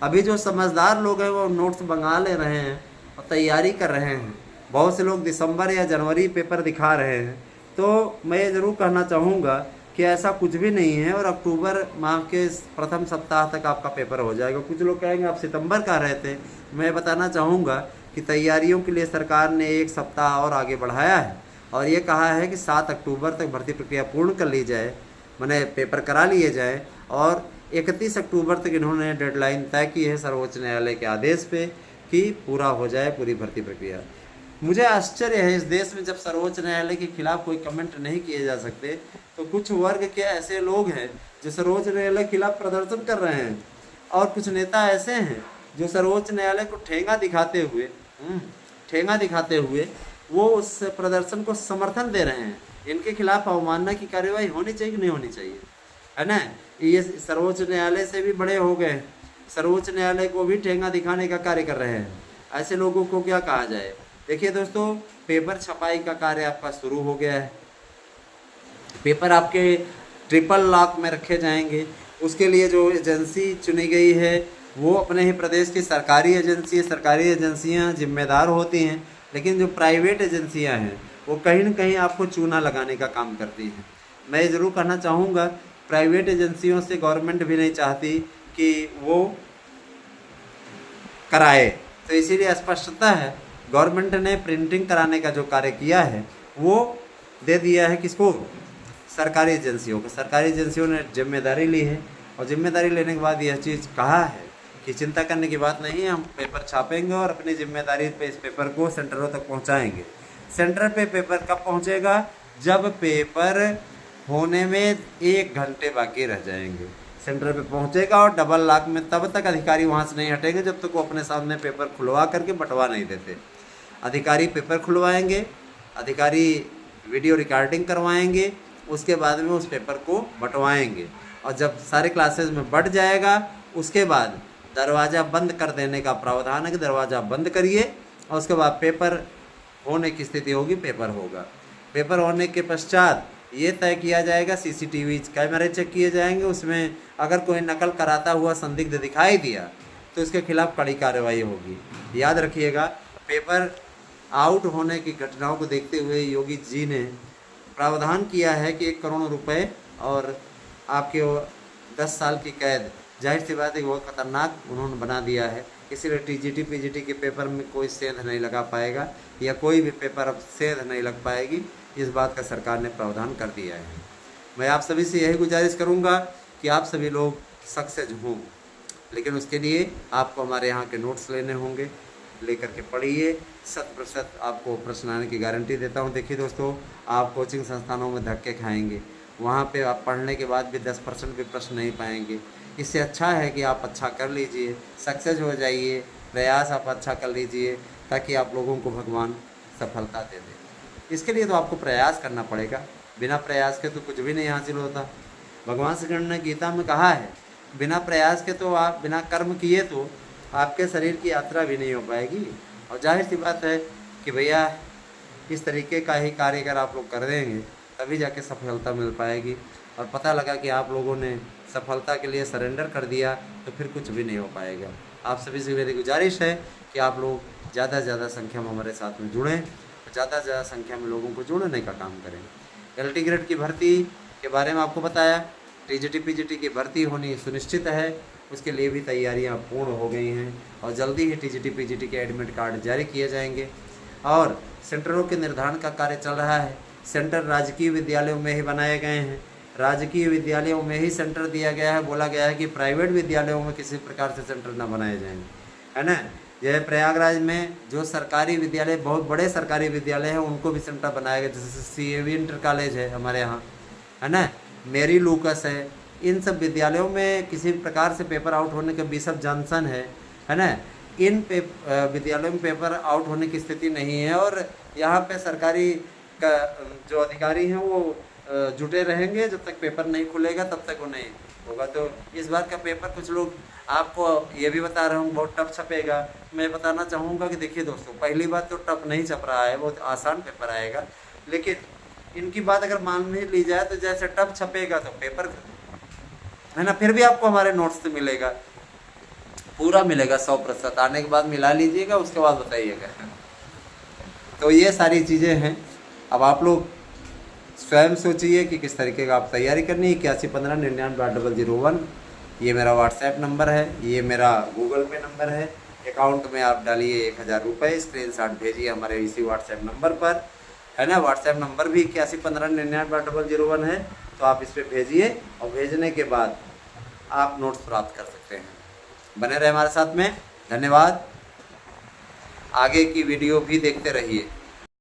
अभी जो समझदार लोग हैं वो नोट्स मंगा ले रहे हैं और तैयारी कर रहे हैं। बहुत से लोग दिसंबर या जनवरी पेपर दिखा रहे हैं। तो मैं ये ज़रूर कहना चाहूँगा कि ऐसा कुछ भी नहीं है और अक्टूबर माह के प्रथम सप्ताह तक आपका पेपर हो जाएगा। कुछ लोग कहेंगे आप सितंबर का रहे थे। मैं बताना चाहूँगा कि तैयारियों के लिए सरकार ने 1 सप्ताह और आगे बढ़ाया है और ये कहा है कि 7 अक्टूबर तक भर्ती प्रक्रिया पूर्ण कर ली जाए, माने पेपर करा लिए जाए। और 31 अक्टूबर तक इन्होंने डेडलाइन तय की है सर्वोच्च न्यायालय के आदेश पे कि पूरा हो जाए पूरी भर्ती प्रक्रिया। मुझे आश्चर्य है, इस देश में जब सर्वोच्च न्यायालय के खिलाफ कोई कमेंट नहीं किए जा सकते, तो कुछ वर्ग के ऐसे लोग हैं जो सर्वोच्च न्यायालय के खिलाफ प्रदर्शन कर रहे हैं और कुछ नेता ऐसे हैं जो सर्वोच्च न्यायालय को ठेंगा दिखाते हुए वो उस प्रदर्शन को समर्थन दे रहे हैं। इनके खिलाफ अवमानना की कार्रवाई होनी चाहिए कि नहीं होनी चाहिए, है ना। ये सर्वोच्च न्यायालय से भी बड़े हो गए, सर्वोच्च न्यायालय को भी ठेंगा दिखाने का कार्य कर रहे हैं। ऐसे लोगों को क्या कहा जाए। देखिए दोस्तों, पेपर छपाई का कार्य आपका शुरू हो गया है। पेपर आपके ट्रिपल लॉक में रखे जाएंगे। उसके लिए जो एजेंसी चुनी गई है वो अपने ही प्रदेश की सरकारी एजेंसी है। सरकारी एजेंसियां जिम्मेदार होती हैं, लेकिन जो प्राइवेट एजेंसियां हैं वो कहीं न कहीं आपको चूना लगाने का काम करती हैं। मैं ये ज़रूर कहना चाहूँगा, प्राइवेट एजेंसियों से गवर्नमेंट भी नहीं चाहती कि वो कराए, तो इसीलिए स्पष्टता है गवर्नमेंट ने प्रिंटिंग कराने का जो कार्य किया है वो दे दिया है किसको, सरकारी एजेंसियों को। सरकारी एजेंसियों ने जिम्मेदारी ली है और जिम्मेदारी लेने के बाद यह चीज़ कहा है कि चिंता करने की बात नहीं है, हम पेपर छापेंगे और अपनी जिम्मेदारी पे इस पेपर को सेंटरों तक पहुंचाएंगे। सेंटर पे पेपर कब पहुंचेगा, जब पेपर होने में 1 घंटे बाकी रह जाएंगे, सेंटर पे पहुंचेगा और डबल लॉक में। तब तक अधिकारी वहां से नहीं हटेंगे जब तक वो अपने सामने पेपर खुलवा करके बंटवा नहीं देते। अधिकारी पेपर खुलवाएंगे, अधिकारी वीडियो रिकॉर्डिंग करवाएंगे, उसके बाद में उस पेपर को बंटवाएंगे और जब सारे क्लासेस में बंट जाएगा उसके बाद दरवाज़ा बंद कर देने का प्रावधान है कि दरवाज़ा बंद करिए और उसके बाद पेपर होने की स्थिति होगी, पेपर होगा। पेपर होने के पश्चात ये तय किया जाएगा, सीसीटीवी कैमरे चेक किए जाएंगे, उसमें अगर कोई नकल कराता हुआ संदिग्ध दिखाई दिया तो इसके खिलाफ कड़ी कार्रवाई होगी। याद रखिएगा, पेपर आउट होने की घटनाओं को देखते हुए योगी जी ने प्रावधान किया है कि 1 करोड़ रुपए और आपके 10 साल की कैद। जाहिर सी बात है बहुत खतरनाक उन्होंने बना दिया है, इसीलिए टीजीटी पीजीटी के पेपर में कोई सेंध नहीं लगा पाएगा या कोई भी पेपर अब सेंध नहीं लग पाएगी। इस बात का सरकार ने प्रावधान कर दिया है। मैं आप सभी से यही गुजारिश करूंगा कि आप सभी लोग सक्सेस हों, लेकिन उसके लिए आपको हमारे यहाँ के नोट्स लेने होंगे, लेकर के पढ़िए। 100% आपको प्रश्न आने की गारंटी देता हूँ। देखिए दोस्तों, आप कोचिंग संस्थानों में धक्के खाएंगे, वहाँ पे आप पढ़ने के बाद भी 10% भी प्रश्न नहीं पाएंगे। इससे अच्छा है कि आप अच्छा कर लीजिए, सक्सेस हो जाइए, प्रयास आप अच्छा कर लीजिए ताकि आप लोगों को भगवान सफलता दे दे। इसके लिए तो आपको प्रयास करना पड़ेगा, बिना प्रयास के तो कुछ भी नहीं हासिल होता। भगवान श्री कृष्ण ने गीता में कहा है, बिना प्रयास के तो आप बिना कर्म किए तो आपके शरीर की यात्रा भी नहीं हो पाएगी। और जाहिर सी बात है कि भैया इस तरीके का ही कार्य अगर आप लोग कर देंगे तभी जाके सफलता मिल पाएगी। और पता लगा कि आप लोगों ने सफलता के लिए सरेंडर कर दिया तो फिर कुछ भी नहीं हो पाएगा। आप सभी से मेरी गुजारिश है कि आप लोग ज़्यादा से ज़्यादा संख्या में हमारे साथ में जुड़ें, ज़्यादा से ज़्यादा संख्या में लोगों को जोड़ने का काम करें। एलटी ग्रेड की भर्ती के बारे में आपको बताया, टीजीटी पीजीटी की भर्ती होनी सुनिश्चित है, उसके लिए भी तैयारियां पूर्ण हो गई हैं और जल्दी ही टीजीटी पीजीटी के एडमिट कार्ड जारी किए जाएंगे। और सेंटरों के निर्धारण का कार्य चल रहा है। सेंटर राजकीय विद्यालयों में ही बनाए गए हैं, राजकीय विद्यालयों में ही सेंटर दिया गया है। बोला गया है कि प्राइवेट विद्यालयों में किसी प्रकार से सेंटर न बनाए जाएंगे, है ना। यह प्रयागराज में जो सरकारी विद्यालय, बहुत बड़े सरकारी विद्यालय हैं, उनको भी सेंटर बनाया गया, जैसे CAV इंटर कॉलेज है हमारे यहाँ, है ना, मेरी लूकस है, इन सब विद्यालयों में किसी प्रकार से पेपर आउट होने का बिशप जॉनसन है ना, इन विद्यालयों में पेपर आउट होने की स्थिति नहीं है। और यहाँ पे सरकारी का जो अधिकारी हैं वो जुटे रहेंगे, जब तक पेपर नहीं खुलेगा तब तक वो नहीं होगा। तो इस बार का पेपर कुछ लोग आपको ये भी बता रहा हूँ बहुत टफ छपेगा। मैं बताना चाहूँगा कि देखिए दोस्तों, पहली बात तो टफ नहीं छप रहा है, बहुत आसान पेपर आएगा। लेकिन इनकी बात अगर मान नहीं ली जाए तो जैसे टफ छपेगा तो पेपर है ना, फिर भी आपको हमारे नोट्स से मिलेगा, पूरा मिलेगा 100%। आने के बाद मिला लीजिएगा, उसके बाद बताइएगा। तो ये सारी चीज़ें हैं। अब आप लोग स्वयं सोचिए कि किस तरीके का आप तैयारी करनी है। 8115998001 ये मेरा व्हाट्सएप नंबर है, ये मेरा गूगल पे नंबर है। अकाउंट में आप डालिए 1000 रुपये, स्क्रीनशॉट भेजिए हमारे इसी व्हाट्सएप नंबर पर, है ना। व्हाट्सएप नंबर भी 8115998001 है, तो आप इस पर भेजिए और भेजने के बाद आप नोट्स प्राप्त कर सकते हैं। बने रहे हमारे साथ में, धन्यवाद। आगे की वीडियो भी देखते रहिए।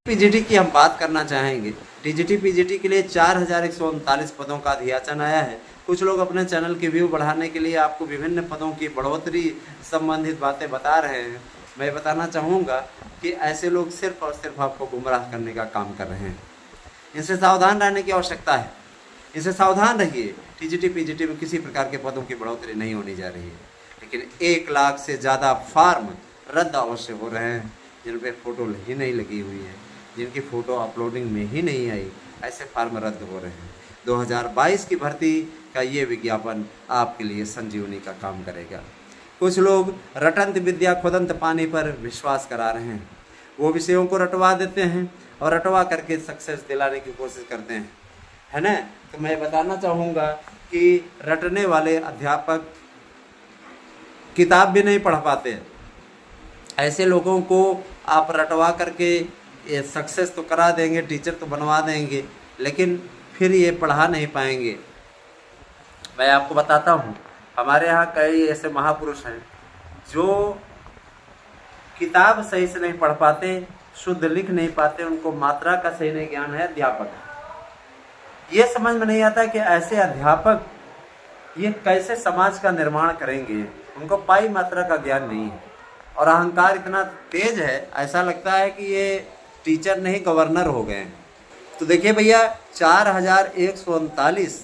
पीजीटी की हम बात करना चाहेंगे। टीजीटी पीजीटी के लिए 4139 पदों का अधियाचन आया है। कुछ लोग अपने चैनल की व्यू बढ़ाने के लिए आपको विभिन्न पदों की बढ़ोतरी संबंधित बातें बता रहे हैं। मैं बताना चाहूँगा कि ऐसे लोग सिर्फ और सिर्फ आपको गुमराह करने का काम कर रहे हैं। इनसे सावधान रहने की आवश्यकता है, इनसे सावधान रहिए। टीजीटी पीजीटी में किसी प्रकार के पदों की बढ़ोतरी नहीं होनी जा रही है, लेकिन 1 लाख से ज़्यादा फार्म रद्द अवश्य हो रहे हैं जिन पे फ़ोटो ही नहीं लगी हुई है, जिनकी फ़ोटो अपलोडिंग में ही नहीं आई, ऐसे फार्म रद्द हो रहे हैं। 2022 की भर्ती का ये विज्ञापन आपके लिए संजीवनी का काम करेगा। कुछ लोग रटंत विद्या खुदंत पानी पर विश्वास करा रहे हैं। वो विषयों को रटवा देते हैं और रटवा करके सक्सेस दिलाने की कोशिश करते हैं, है ना। तो मैं बताना चाहूँगा कि रटने वाले अध्यापक किताब भी नहीं पढ़ पाते। ऐसे लोगों को आप रटवा करके सक्सेस तो करा देंगे, टीचर तो बनवा देंगे, लेकिन फिर ये पढ़ा नहीं पाएंगे। मैं आपको बताता हूँ, हमारे यहाँ कई ऐसे महापुरुष हैं जो किताब सही से नहीं पढ़ पाते, शुद्ध लिख नहीं पाते, उनको मात्रा का सही नहीं ज्ञान है। अध्यापक ये समझ में नहीं आता कि ऐसे अध्यापक ये कैसे समाज का निर्माण करेंगे। उनको पाई मात्रा का ज्ञान नहीं है और अहंकार इतना तेज है, ऐसा लगता है कि ये टीचर नहीं गवर्नर हो गए हैं। तो देखिए भैया, 4139,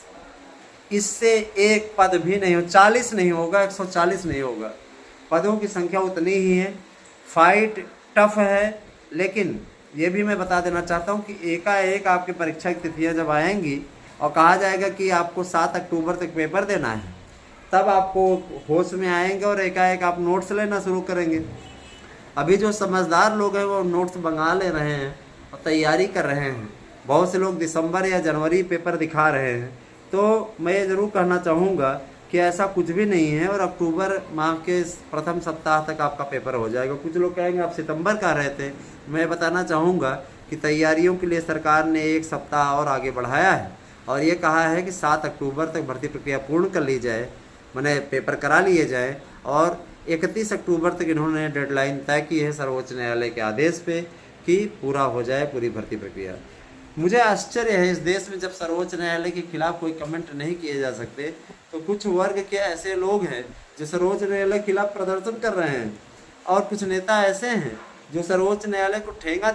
इससे एक पद भी नहीं हो, 40 नहीं होगा, 140 नहीं होगा। पदों की संख्या उतनी ही है। फाइट टफ है, लेकिन ये भी मैं बता देना चाहता हूँ कि एकाएक आपकी परीक्षा की तिथियाँ जब आएंगी और कहा जाएगा कि आपको 7 अक्टूबर तक पेपर देना है, तब आपको होश में आएंगे और एकाएक आप नोट्स लेना शुरू करेंगे। अभी जो समझदार लोग हैं वो नोट्स मंगा ले रहे हैं और तैयारी कर रहे हैं। बहुत से लोग दिसंबर या जनवरी पेपर दिखा रहे हैं। तो मैं ये ज़रूर कहना चाहूँगा कि ऐसा कुछ भी नहीं है और अक्टूबर माह के प्रथम सप्ताह तक आपका पेपर हो जाएगा। कुछ लोग कहेंगे आप सितंबर का रहे थे। मैं बताना चाहूँगा कि तैयारियों के लिए सरकार ने 1 सप्ताह और आगे बढ़ाया है और ये कहा है कि 7 अक्टूबर तक भर्ती प्रक्रिया पूर्ण कर ली जाए, मैंने पेपर करा लिए जाए। और 31 अक्टूबर तक इन्होंने डेडलाइन तय की है सर्वोच्च न्यायालय के आदेश पे कि पूरा हो जाए पूरी भर्ती प्रक्रिया। मुझे आश्चर्य है, इस देश में जब सर्वोच्च न्यायालय के खिलाफ कोई कमेंट नहीं किए जा सकते, तो कुछ वर्ग के ऐसे लोग हैं जो सर्वोच्च न्यायालय के खिलाफ प्रदर्शन कर रहे हैं और कुछ नेता ऐसे हैं जो सर्वोच्च न्यायालय को ठेंगा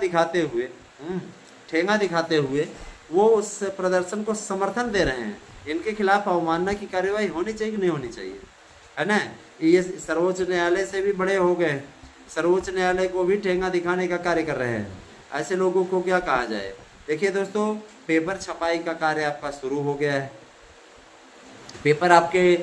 दिखाते हुए वो उस प्रदर्शन को समर्थन दे रहे हैं। इनके खिलाफ अवमानना की कार्यवाही होनी चाहिए कि नहीं होनी चाहिए, है ना। ये सर्वोच्च न्यायालय से भी बड़े हो गए, सर्वोच्च न्यायालय को भी ठेंगा दिखाने का कार्य कर रहे हैं। ऐसे लोगों को क्या कहा जाए। देखिए दोस्तों, पेपर छपाई का कार्य आपका शुरू हो गया है। पेपर आपके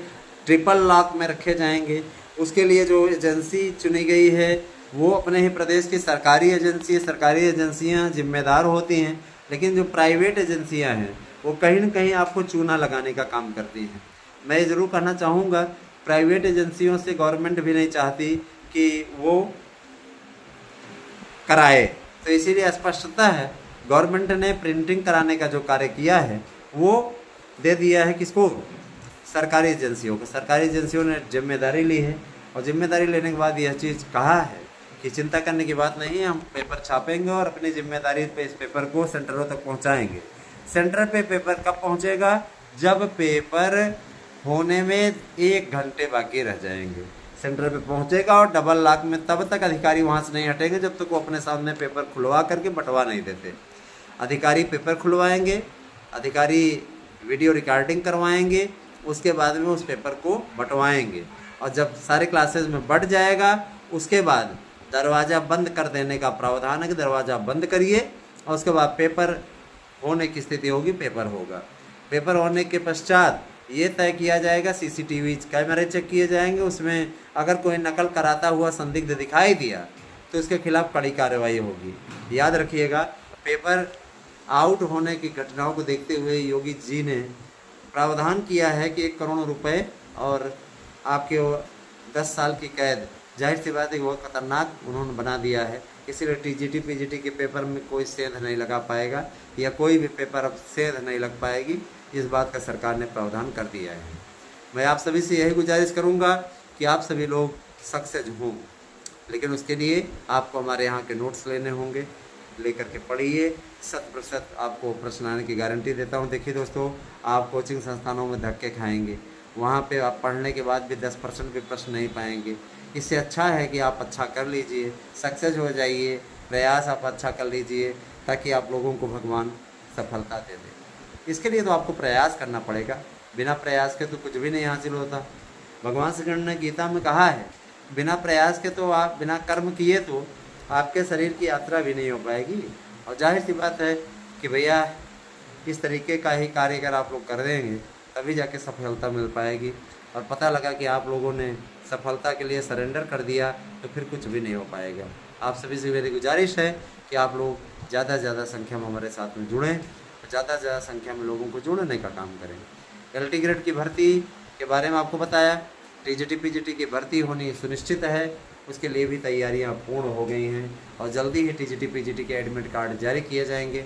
ट्रिपल लॉक में रखे जाएंगे। उसके लिए जो एजेंसी चुनी गई है वो अपने ही प्रदेश की सरकारी एजेंसी है। सरकारी एजेंसियां जिम्मेदार होती हैं, लेकिन जो प्राइवेट एजेंसियां हैं वो कहीं न कहीं आपको चूना लगाने का काम करती हैं। मैं ये ज़रूर कहना चाहूँगा, प्राइवेट एजेंसियों से गवर्नमेंट भी नहीं चाहती कि वो कराए, तो इसीलिए स्पष्टता है गवर्नमेंट ने प्रिंटिंग कराने का जो कार्य किया है वो दे दिया है किसको, सरकारी एजेंसियों को। सरकारी एजेंसियों ने जिम्मेदारी ली है और जिम्मेदारी लेने के बाद यह चीज़ कहा है कि चिंता करने की बात नहीं है, हम पेपर छापेंगे और अपनी जिम्मेदारी पे इस पेपर को सेंटरों तक पहुंचाएंगे। सेंटर पे पेपर कब पहुंचेगा, जब पेपर होने में 1 घंटे बाकी रह जाएंगे। सेंटर पे पहुंचेगा और डबल लॉक में तब तक अधिकारी वहां से नहीं हटेंगे जब तक वो अपने सामने पेपर खुलवा करके बंटवा नहीं देते। अधिकारी पेपर खुलवाएंगे, अधिकारी वीडियो रिकॉर्डिंग करवाएंगे, उसके बाद में उस पेपर को बंटवाएंगे और जब सारे क्लासेस में बढ़ जाएगा उसके बाद दरवाज़ा बंद कर देने का प्रावधान है कि दरवाज़ा बंद करिए और उसके बाद पेपर होने की स्थिति होगी, पेपर होगा। पेपर होने के पश्चात ये तय किया जाएगा, सीसीटीवी कैमरे चेक किए जाएंगे, उसमें अगर कोई नकल कराता हुआ संदिग्ध दिखाई दिया तो उसके खिलाफ कड़ी कार्रवाई होगी। याद रखिएगा, पेपर आउट होने की घटनाओं को देखते हुए योगी जी ने प्रावधान किया है कि 1 करोड़ रुपए और आपके 10 साल की कैद। जाहिर सी बात है कि बहुत खतरनाक उन्होंने बना दिया है, इसीलिए टीजीटी पीजीटी के पेपर में कोई सेंध नहीं लगा पाएगा या कोई भी पेपर अब सेंध नहीं लग पाएगी। इस बात का सरकार ने प्रावधान कर दिया है। मैं आप सभी से यही गुजारिश करूंगा कि आप सभी लोग सक्सेस हों, लेकिन उसके लिए आपको हमारे यहाँ के नोट्स लेने होंगे, लेकर के पढ़िए। 100% आपको प्रश्न आने की गारंटी देता हूँ। देखिए दोस्तों, आप कोचिंग संस्थानों में धक्के खाएंगे, वहाँ पे आप पढ़ने के बाद भी 10% भी प्रश्न नहीं पाएंगे। इससे अच्छा है कि आप अच्छा कर लीजिए, सक्सेस हो जाइए, प्रयास आप अच्छा कर लीजिए ताकि आप लोगों को भगवान सफलता दे दे। इसके लिए तो आपको प्रयास करना पड़ेगा, बिना प्रयास के तो कुछ भी नहीं हासिल होता। भगवान श्री कृष्ण ने गीता में कहा है, बिना प्रयास के तो आप बिना कर्म किए तो आपके शरीर की यात्रा भी नहीं हो पाएगी। और जाहिर सी बात है कि भैया इस तरीके का ही कार्य अगर आप लोग कर देंगे तभी जाके सफलता मिल पाएगी। और पता लगा कि आप लोगों ने सफलता के लिए सरेंडर कर दिया तो फिर कुछ भी नहीं हो पाएगा। आप सभी से मेरी गुजारिश है कि आप लोग ज़्यादा से ज़्यादा संख्या में हमारे साथ में जुड़ें, ज़्यादा से ज़्यादा संख्या में लोगों को जोड़ने का काम करें। एलटी ग्रेड की भर्ती के बारे में आपको बताया, टीजीटी पीजीटी की भर्ती होनी सुनिश्चित है, उसके लिए भी तैयारियां पूर्ण हो गई हैं और जल्दी ही टीजीटी पीजीटी के एडमिट कार्ड जारी किए जाएंगे।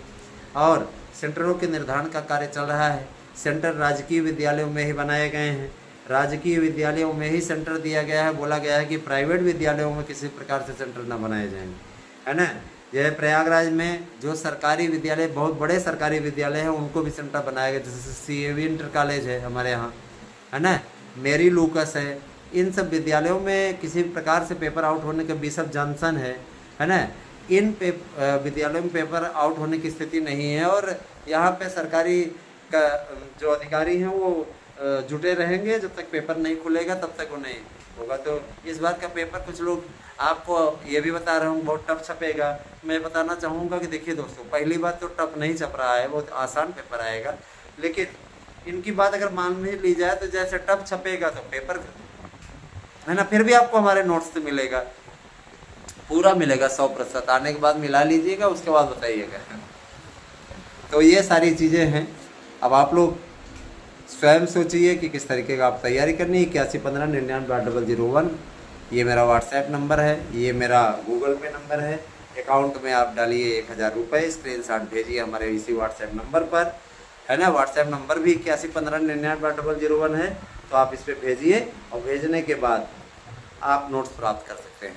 और सेंटरों के निर्धारण का कार्य चल रहा है। सेंटर राजकीय विद्यालयों में ही बनाए गए हैं, राजकीय विद्यालयों में ही सेंटर दिया गया है। बोला गया है कि प्राइवेट विद्यालयों में किसी प्रकार से सेंटर न बनाए जाएंगे, है ना। यह प्रयागराज में जो सरकारी विद्यालय, बहुत बड़े सरकारी विद्यालय हैं, उनको भी सेंटर बनाया गया, जैसे सीएवी इंटर कॉलेज है हमारे यहाँ, है ना, मेरी लूकस है। इन सब विद्यालयों में किसी प्रकार से पेपर आउट होने का, बिशप जॉनसन है ना, इन विद्यालयों में पेपर आउट होने की स्थिति नहीं है। और यहाँ पे सरकारी का जो अधिकारी हैं वो जुटे रहेंगे, जब तक पेपर नहीं खुलेगा तब तक वो नहीं होगा। तो इस बार का पेपर कुछ लोग आपको ये भी बता रहा हूँ बहुत टफ छपेगा। मैं बताना चाहूँगा कि देखिए दोस्तों, पहली बात तो टफ नहीं छप रहा है, बहुत आसान पेपर आएगा। लेकिन इनकी बात अगर मान में ली जाए तो जैसे टफ छपेगा तो पेपर, है ना, फिर भी आपको हमारे नोट्स से मिलेगा, पूरा मिलेगा 100%। आने के बाद मिला लीजिएगा, उसके बाद बताइएगा। तो ये सारी चीज़ें हैं। अब आप लोग स्वयं सोचिए कि किस तरीके का आप तैयारी करनी है। 8115998001 ये मेरा व्हाट्सएप नंबर है, ये मेरा गूगल पे नंबर है। अकाउंट में आप डालिए 1000 रुपये, स्क्रीनशॉट भेजिए हमारे इसी व्हाट्सएप नंबर पर, है ना। व्हाट्सएप नंबर भी 8115998001 है, तो आप इस पर भेजिए और भेजने के बाद आप नोट्स प्राप्त कर सकते हैं।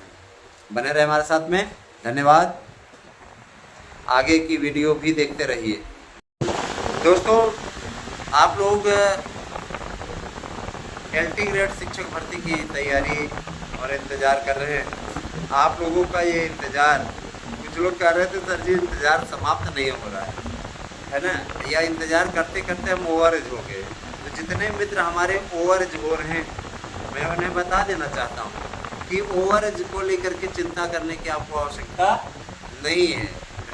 बने रहे हमारे साथ में, धन्यवाद। आगे की वीडियो भी देखते रहिए। दोस्तों, आप लोग एलटी ग्रेड शिक्षक भर्ती की तैयारी और इंतज़ार कर रहे हैं। आप लोगों का ये इंतज़ार, कुछ लोग कह रहे थे सर जी इंतज़ार समाप्त नहीं हो रहा है ना, या इंतज़ार करते करते हम ओवर एज हो गए। तो जितने मित्र हमारे ओवर एज हो रहे हैं, मैं उन्हें बता देना चाहता हूँ कि ओवर एज को लेकर के चिंता करने की आपको आवश्यकता नहीं है।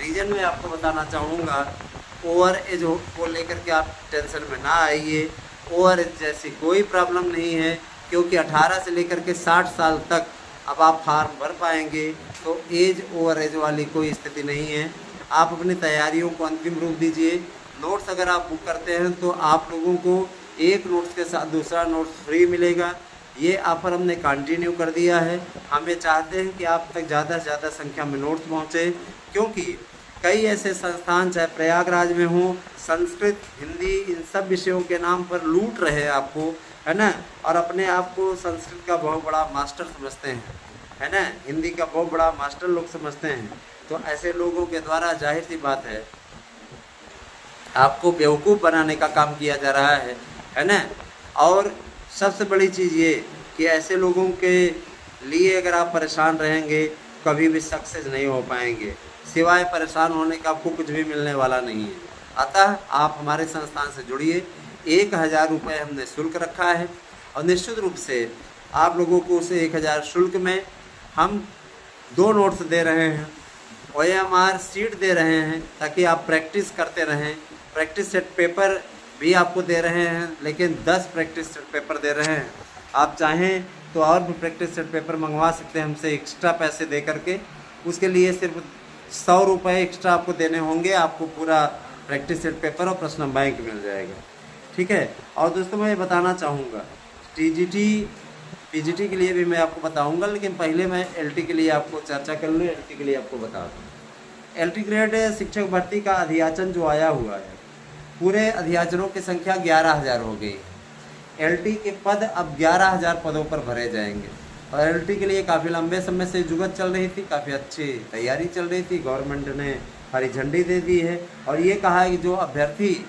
रीज़न मैं आपको बताना चाहूँगा, ओवर एज को लेकर के आप टेंशन में ना आइए। ओवर एज जैसी कोई प्रॉब्लम नहीं है, क्योंकि 18 से लेकर के 60 साल तक अब आप फार्म भर पाएंगे, तो एज ओवर एज वाली कोई स्थिति नहीं है। आप अपनी तैयारियों को अंतिम रूप दीजिए। नोट्स अगर आप बुक करते हैं तो आप लोगों को एक नोट्स के साथ दूसरा नोट्स फ्री मिलेगा। ये ऑफर हमने कंटिन्यू कर दिया है। हमें चाहते हैं कि आप तक ज़्यादा से ज़्यादा संख्या में नोट्स पहुँचे, क्योंकि कई ऐसे संस्थान चाहे प्रयागराज में हों, संस्कृत, हिंदी, इन सब विषयों के नाम पर लूट रहे हैं आपको, है ना, और अपने आप को संस्कृत का बहुत बड़ा मास्टर समझते हैं, है ना, हिंदी का बहुत बड़ा मास्टर लोग समझते हैं। तो ऐसे लोगों के द्वारा जाहिर सी बात है आपको बेवकूफ़ बनाने का काम किया जा रहा है ना। और सबसे बड़ी चीज़ ये कि ऐसे लोगों के लिए अगर आप परेशान रहेंगे कभी भी सक्सेस नहीं हो पाएंगे, सिवाय परेशान होने का आपको कुछ भी मिलने वाला नहीं है। अतः आप हमारे संस्थान से जुड़िए। 1000 रुपये हमने शुल्क रखा है और निश्चित रूप से आप लोगों को उस 1000 शुल्क में हम 2 नोट्स दे रहे हैं, OMR सीट दे रहे हैं ताकि आप प्रैक्टिस करते रहें। प्रैक्टिस सेट पेपर भी आपको दे रहे हैं, लेकिन 10 प्रैक्टिस सेट पेपर दे रहे हैं। आप चाहें तो और भी प्रैक्टिस सेट पेपर मंगवा सकते हैं हमसे एक्स्ट्रा पैसे दे करके। उसके लिए सिर्फ 100 रुपये एक्स्ट्रा आपको देने होंगे, आपको पूरा प्रैक्टिस सेट पेपर और प्रश्न बैंक मिल जाएगा। ठीक है। और दोस्तों मैं ये बताना चाहूँगा TGT PGT के लिए भी मैं आपको बताऊंगा, लेकिन पहले मैं LT के लिए आपको चर्चा कर लूँ। LT के लिए आपको बता दूँ, LT ग्रेड शिक्षक भर्ती का अधियाचन जो आया हुआ है, पूरे अधियाचनों की संख्या 11,000 हो गई। LT के पद अब 11,000 पदों पर भरे जाएंगे। और LT के लिए काफ़ी लंबे समय से जुगत चल रही थी, काफ़ी अच्छी तैयारी चल रही थी। गवर्नमेंट ने हरी झंडी दे दी है और ये कहा है कि जो अभ्यर्थी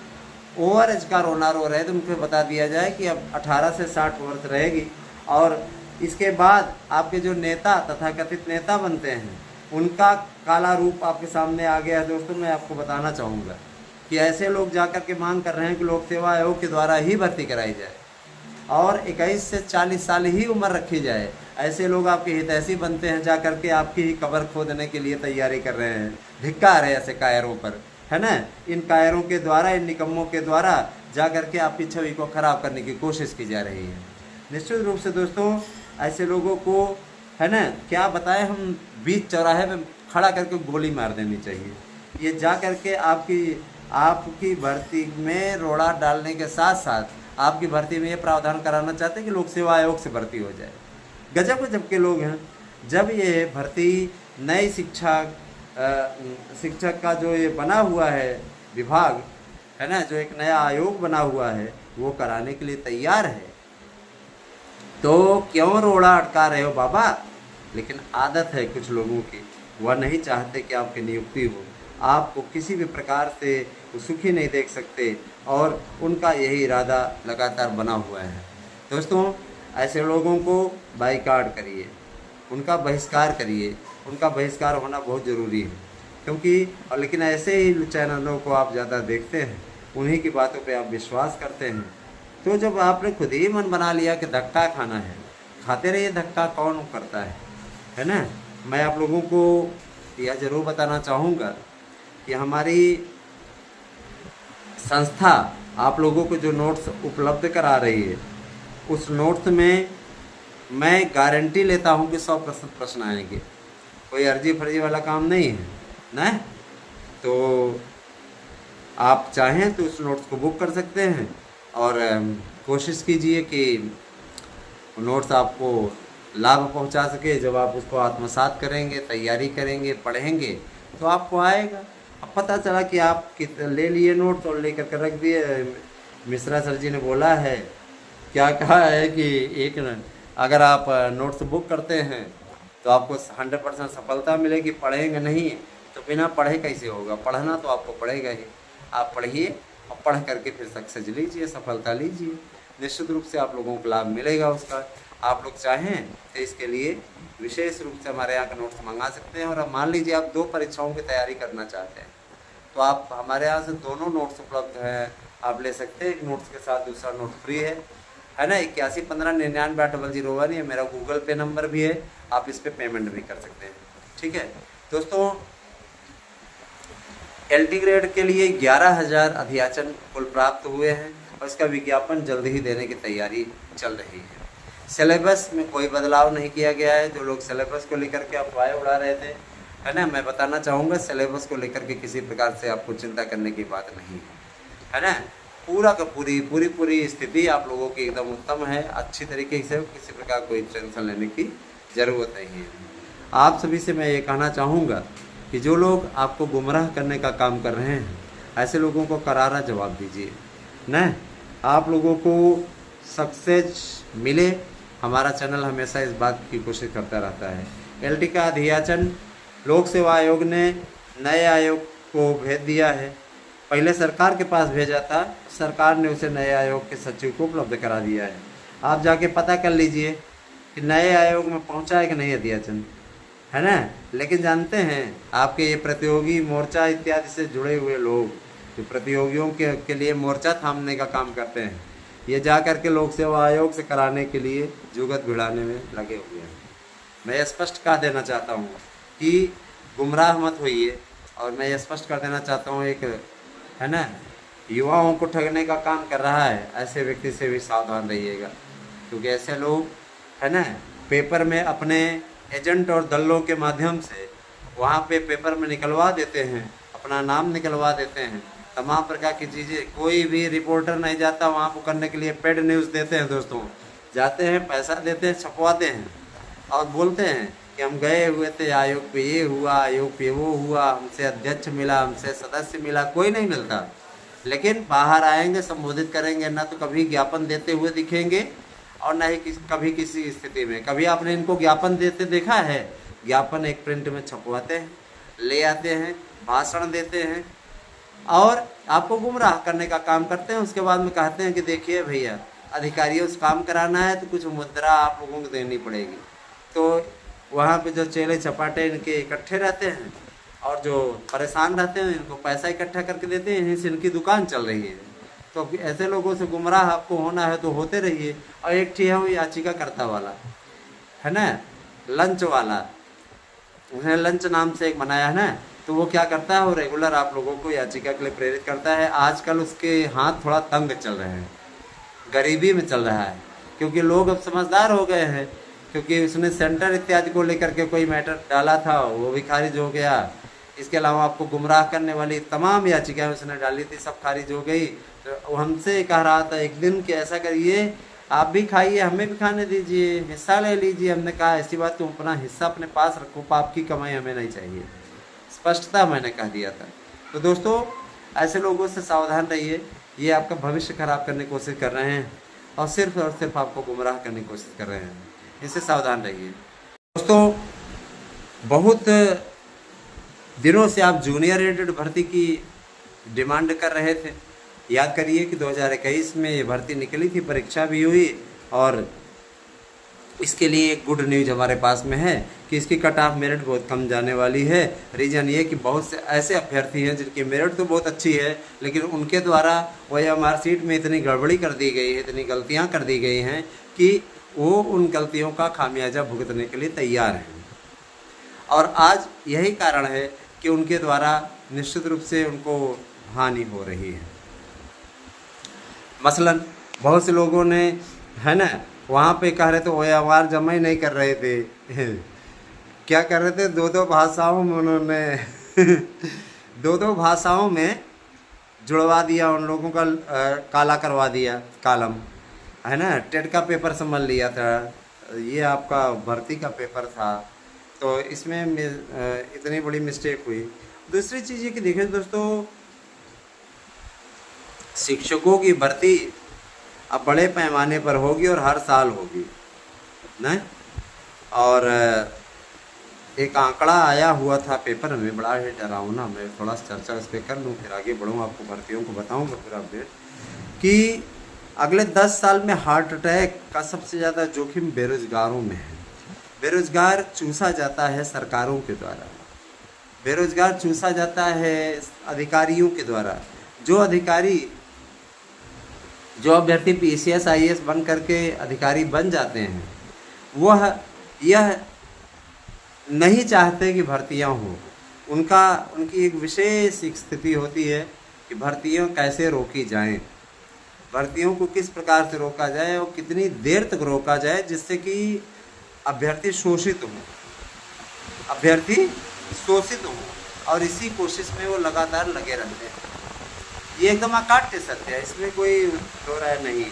ओवर एज का रोना रो रहे थे उनको बता दिया जाए कि अब 18 से 60 वर्ष रहेगी। और इसके बाद आपके जो नेता तथा कथित नेता बनते हैं उनका काला रूप आपके सामने आ गया है। दोस्तों मैं आपको बताना चाहूँगा कि ऐसे लोग जाकर के मांग कर रहे हैं कि लोक सेवा आयोग के द्वारा ही भर्ती कराई जाए और 21 से 40 साल ही उम्र रखी जाए। ऐसे लोग आपके हितैषी बनते हैं, जा करके आपकी ही कब्र खोदने के लिए तैयारी कर रहे हैं। धिक्कार है ऐसे कायरों पर, है ना। इन कायरों के द्वारा, इन निकम्मों के द्वारा जा करके आपकी छवि को खराब करने की कोशिश की जा रही है। निश्चित रूप से दोस्तों ऐसे लोगों को, है ना, क्या बताएं हम, बीच चौराहे में खड़ा करके गोली मार देनी चाहिए। ये जा करके आपकी भर्ती में रोड़ा डालने के साथ साथ आपकी भर्ती में ये प्रावधान कराना चाहते हैं कि लोक सेवा आयोग से भर्ती हो जाए। गजब के लोग हैं। जब ये भर्ती नई शिक्षक का जो ये बना हुआ है विभाग, है ना, जो एक नया आयोग बना हुआ है, वो कराने के लिए तैयार है, तो क्यों रोड़ा अटका रहे हो बाबा। लेकिन आदत है कुछ लोगों की, वह नहीं चाहते कि आपकी नियुक्ति हो, आपको किसी भी प्रकार से वो सुखी नहीं देख सकते और उनका यही इरादा लगातार बना हुआ है। दोस्तों ऐसे लोगों को बाइकाट करिए, उनका बहिष्कार करिए। उनका बहिष्कार होना बहुत ज़रूरी है, क्योंकि और लेकिन ऐसे ही चैनलों को आप ज़्यादा देखते हैं, उन्हीं की बातों पे आप विश्वास करते हैं। तो जब आपने खुद ही मन बना लिया कि धक्का खाना है, खाते रहिए। धक्का कौन करता है ना। मैं आप लोगों को यह ज़रूर बताना चाहूँगा कि हमारी संस्था आप लोगों को जो नोट्स उपलब्ध करा रही है, उस नोट्स में मैं गारंटी लेता हूँ कि 100% प्रश्न आएंगे। कोई अर्जी फर्जी वाला काम नहीं है ना। तो आप चाहें तो उस नोट्स को बुक कर सकते हैं और कोशिश कीजिए कि नोट्स आपको लाभ पहुंचा सके। जब आप उसको आत्मसात करेंगे, तैयारी करेंगे, पढ़ेंगे तो आपको आएगा। अब पता चला कि आप ले लिए नोट्स और लेकर के रख दिए। मिश्रा सर जी ने बोला है, क्या कहा है कि अगर आप नोट्स बुक करते हैं तो आपको 100% सफलता मिलेगी। पढ़ेंगे नहीं तो बिना पढ़े कैसे होगा। पढ़ना तो आपको पड़ेगा ही। आप पढ़िए और पढ़ करके फिर सक्सेस लीजिए, सफलता लीजिए। निश्चित रूप से आप लोगों को लाभ मिलेगा उसका। आप लोग चाहें तो इसके लिए विशेष रूप से हमारे यहाँ का नोट्स मंगा सकते हैं। और अब मान लीजिए आप 2 परीक्षाओं की तैयारी करना चाहते हैं तो आप हमारे यहाँ से दोनों नोट्स उपलब्ध हैं, आप ले सकते हैं। एक नोट्स के साथ दूसरा नोट फ्री है ना। 8115998001 ये मेरा गूगल पे नंबर भी है, आप इस पर पेमेंट भी कर सकते हैं। ठीक है दोस्तों, LT ग्रेड के लिए 11,000 अधियाचन कुल प्राप्त हुए हैं और इसका विज्ञापन जल्द ही देने की तैयारी चल रही है। सिलेबस में कोई बदलाव नहीं किया गया है। जो लोग सिलेबस को लेकर के अफवाहें उड़ा रहे थे, है ना, मैं बताना चाहूँगा सिलेबस को लेकर के किसी प्रकार से आपको चिंता करने की बात नहीं है ना। पूरा का पूरी स्थिति आप लोगों की एकदम उत्तम है, अच्छी तरीके से, किसी प्रकार कोई टेंशन लेने की ज़रूरत नहीं है। आप सभी से मैं ये कहना चाहूँगा कि जो लोग आपको गुमराह करने का काम कर रहे हैं, ऐसे लोगों को करारा जवाब दीजिए न। आप लोगों को सक्सेस मिले, हमारा चैनल हमेशा इस बात की कोशिश करता रहता है। LT का अधियाचन लोक सेवा आयोग ने नए आयोग को भेज दिया है पहले सरकार के पास भेजा था, सरकार ने उसे नए आयोग के सचिव को उपलब्ध करा दिया है। आप जाके पता कर लीजिए कि नए आयोग में पहुंचा है कि नहीं अध्ययन, है ना। लेकिन जानते हैं आपके ये प्रतियोगी मोर्चा इत्यादि से जुड़े हुए लोग जो प्रतियोगियों के लिए मोर्चा थामने का काम करते हैं, ये जा कर के लोक सेवा आयोग से कराने के लिए जुगत भिड़ाने में लगे हुए हैं। मैं स्पष्ट कह देना चाहता हूँ कि गुमराह मत होइए, और मैं ये स्पष्ट कर देना चाहता हूँ, एक है ना युवाओं को ठगने का काम कर रहा है, ऐसे व्यक्ति से भी सावधान रहिएगा, क्योंकि ऐसे लोग है ना पेपर में अपने एजेंट और दल्लों के माध्यम से वहाँ पे पेपर में निकलवा देते हैं, अपना नाम निकलवा देते हैं, तमाम प्रकार की चीज़ें। कोई भी रिपोर्टर नहीं जाता वहाँ पर करने के लिए, पेड न्यूज़ देते हैं दोस्तों, जाते हैं पैसा देते हैं, छपवाते हैं और बोलते हैं कि हम गए हुए थे आयोग पे, ये हुआ, आयोग पे वो हुआ, हमसे अध्यक्ष मिला, हमसे सदस्य मिला, कोई नहीं मिलता। लेकिन बाहर आएंगे, संबोधित करेंगे, ना तो कभी ज्ञापन देते हुए दिखेंगे और ना ही कभी किसी स्थिति में। कभी आपने इनको ज्ञापन देते देखा है? ज्ञापन एक प्रिंट में छपवाते हैं, ले आते हैं, भाषण देते हैं और आपको गुमराह करने का काम करते हैं। उसके बाद में कहते हैं कि देखिए भैया, अधिकारियों से काम कराना है तो कुछ मुद्रा आप लोगों को देनी पड़ेगी। तो वहाँ पे जो चेले चपाटे इनके इकट्ठे रहते हैं और जो परेशान रहते हैं इनको पैसा इकट्ठा करके देते हैं, यहीं से इनकी दुकान चल रही है। तो ऐसे लोगों से गुमराह आपको होना है तो होते रहिए। और एक ठीक है वो याचिकाकर्ता वाला, है ना, लंच वाला, उसने लंच नाम से एक बनाया है ना, तो वो क्या करता है, वो रेगुलर आप लोगों को याचिका के लिए प्रेरित करता है। आजकल उसके हाथ थोड़ा तंग चल रहे हैं, गरीबी में चल रहा है, क्योंकि लोग अब समझदार हो गए हैं, क्योंकि उसने सेंटर इत्यादि को लेकर के कोई मैटर डाला था, वो भी खारिज हो गया। इसके अलावा आपको गुमराह करने वाली तमाम याचिकाएं उसने डाली थी, सब खारिज हो गई। तो वो हमसे कह रहा था एक दिन कि ऐसा करिए, आप भी खाइए, हमें भी खाने दीजिए, हिस्सा ले लीजिए। हमने कहा ऐसी बात, तुम अपना हिस्सा अपने पास रखो, पाप की कमाई हमें नहीं चाहिए। स्पष्टता मैंने कह दिया था। तो दोस्तों ऐसे लोगों से सावधान रहिए, ये आपका भविष्य खराब करने की कोशिश कर रहे हैं और सिर्फ आपको गुमराह करने की कोशिश कर रहे हैं, इससे सावधान रहिए। दोस्तों बहुत दिनों से आप जूनियर एडेड भर्ती की डिमांड कर रहे थे। याद करिए कि 2021 में ये भर्ती निकली थी, परीक्षा भी हुई और इसके लिए एक गुड न्यूज़ हमारे पास में है कि इसकी कट ऑफ मेरिट बहुत कम जाने वाली है। रीज़न ये कि बहुत से ऐसे अभ्यर्थी हैं जिनकी मेरिट तो बहुत अच्छी है, लेकिन उनके द्वारा OMR सीट में इतनी गड़बड़ी कर दी गई है, इतनी गलतियां कर दी गई हैं कि वो उन गलतियों का खामियाजा भुगतने के लिए तैयार हैं। और आज यही कारण है कि उनके द्वारा निश्चित रूप से उनको हानि हो रही है। मसलन बहुत से लोगों ने, है ना, वहाँ पे कह रहे थे OMR जमा ही नहीं कर रहे थे क्या कर रहे थे, दो भाषाओं में उन्होंने दो भाषाओं में जुड़वा दिया, उन लोगों का काला करवा दिया कालम, है ना। टेट का पेपर समझ लिया था, ये आपका भर्ती का पेपर था, तो इसमें इतनी बड़ी मिस्टेक हुई। दूसरी चीज़ ये कि देखिए दोस्तों, शिक्षकों की भर्ती अब बड़े पैमाने पर होगी और हर साल होगी ना। और एक आंकड़ा आया हुआ था पेपर में, बड़ा ही डरावना, मैं थोड़ा सा चर्चा उस पर कर लूँ फिर आगे बढ़ूँ, आपको भर्तियों को बताऊँगा फिर अपडेट, कि अगले 10 साल में हार्ट अटैक का सबसे ज़्यादा जोखिम बेरोजगारों में है। बेरोजगार चूसा जाता है सरकारों के द्वारा, बेरोजगार चूसा जाता है अधिकारियों के द्वारा। जो अभ्यर्थी PCS IAS बन करके अधिकारी बन जाते हैं, वह यह नहीं चाहते कि भर्तियां हों। उनकी एक विशेष स्थिति होती है कि भर्तियां कैसे रोकी जाएं, भर्तियों को किस प्रकार से रोका जाए और कितनी देर तक रोका जाए जिससे कि अभ्यर्थी शोषित हो, और इसी कोशिश में वो लगातार लगे रहते हैं। ये एकदम अकाट्य सत्य है, इसमें कोई दो राय नहीं है।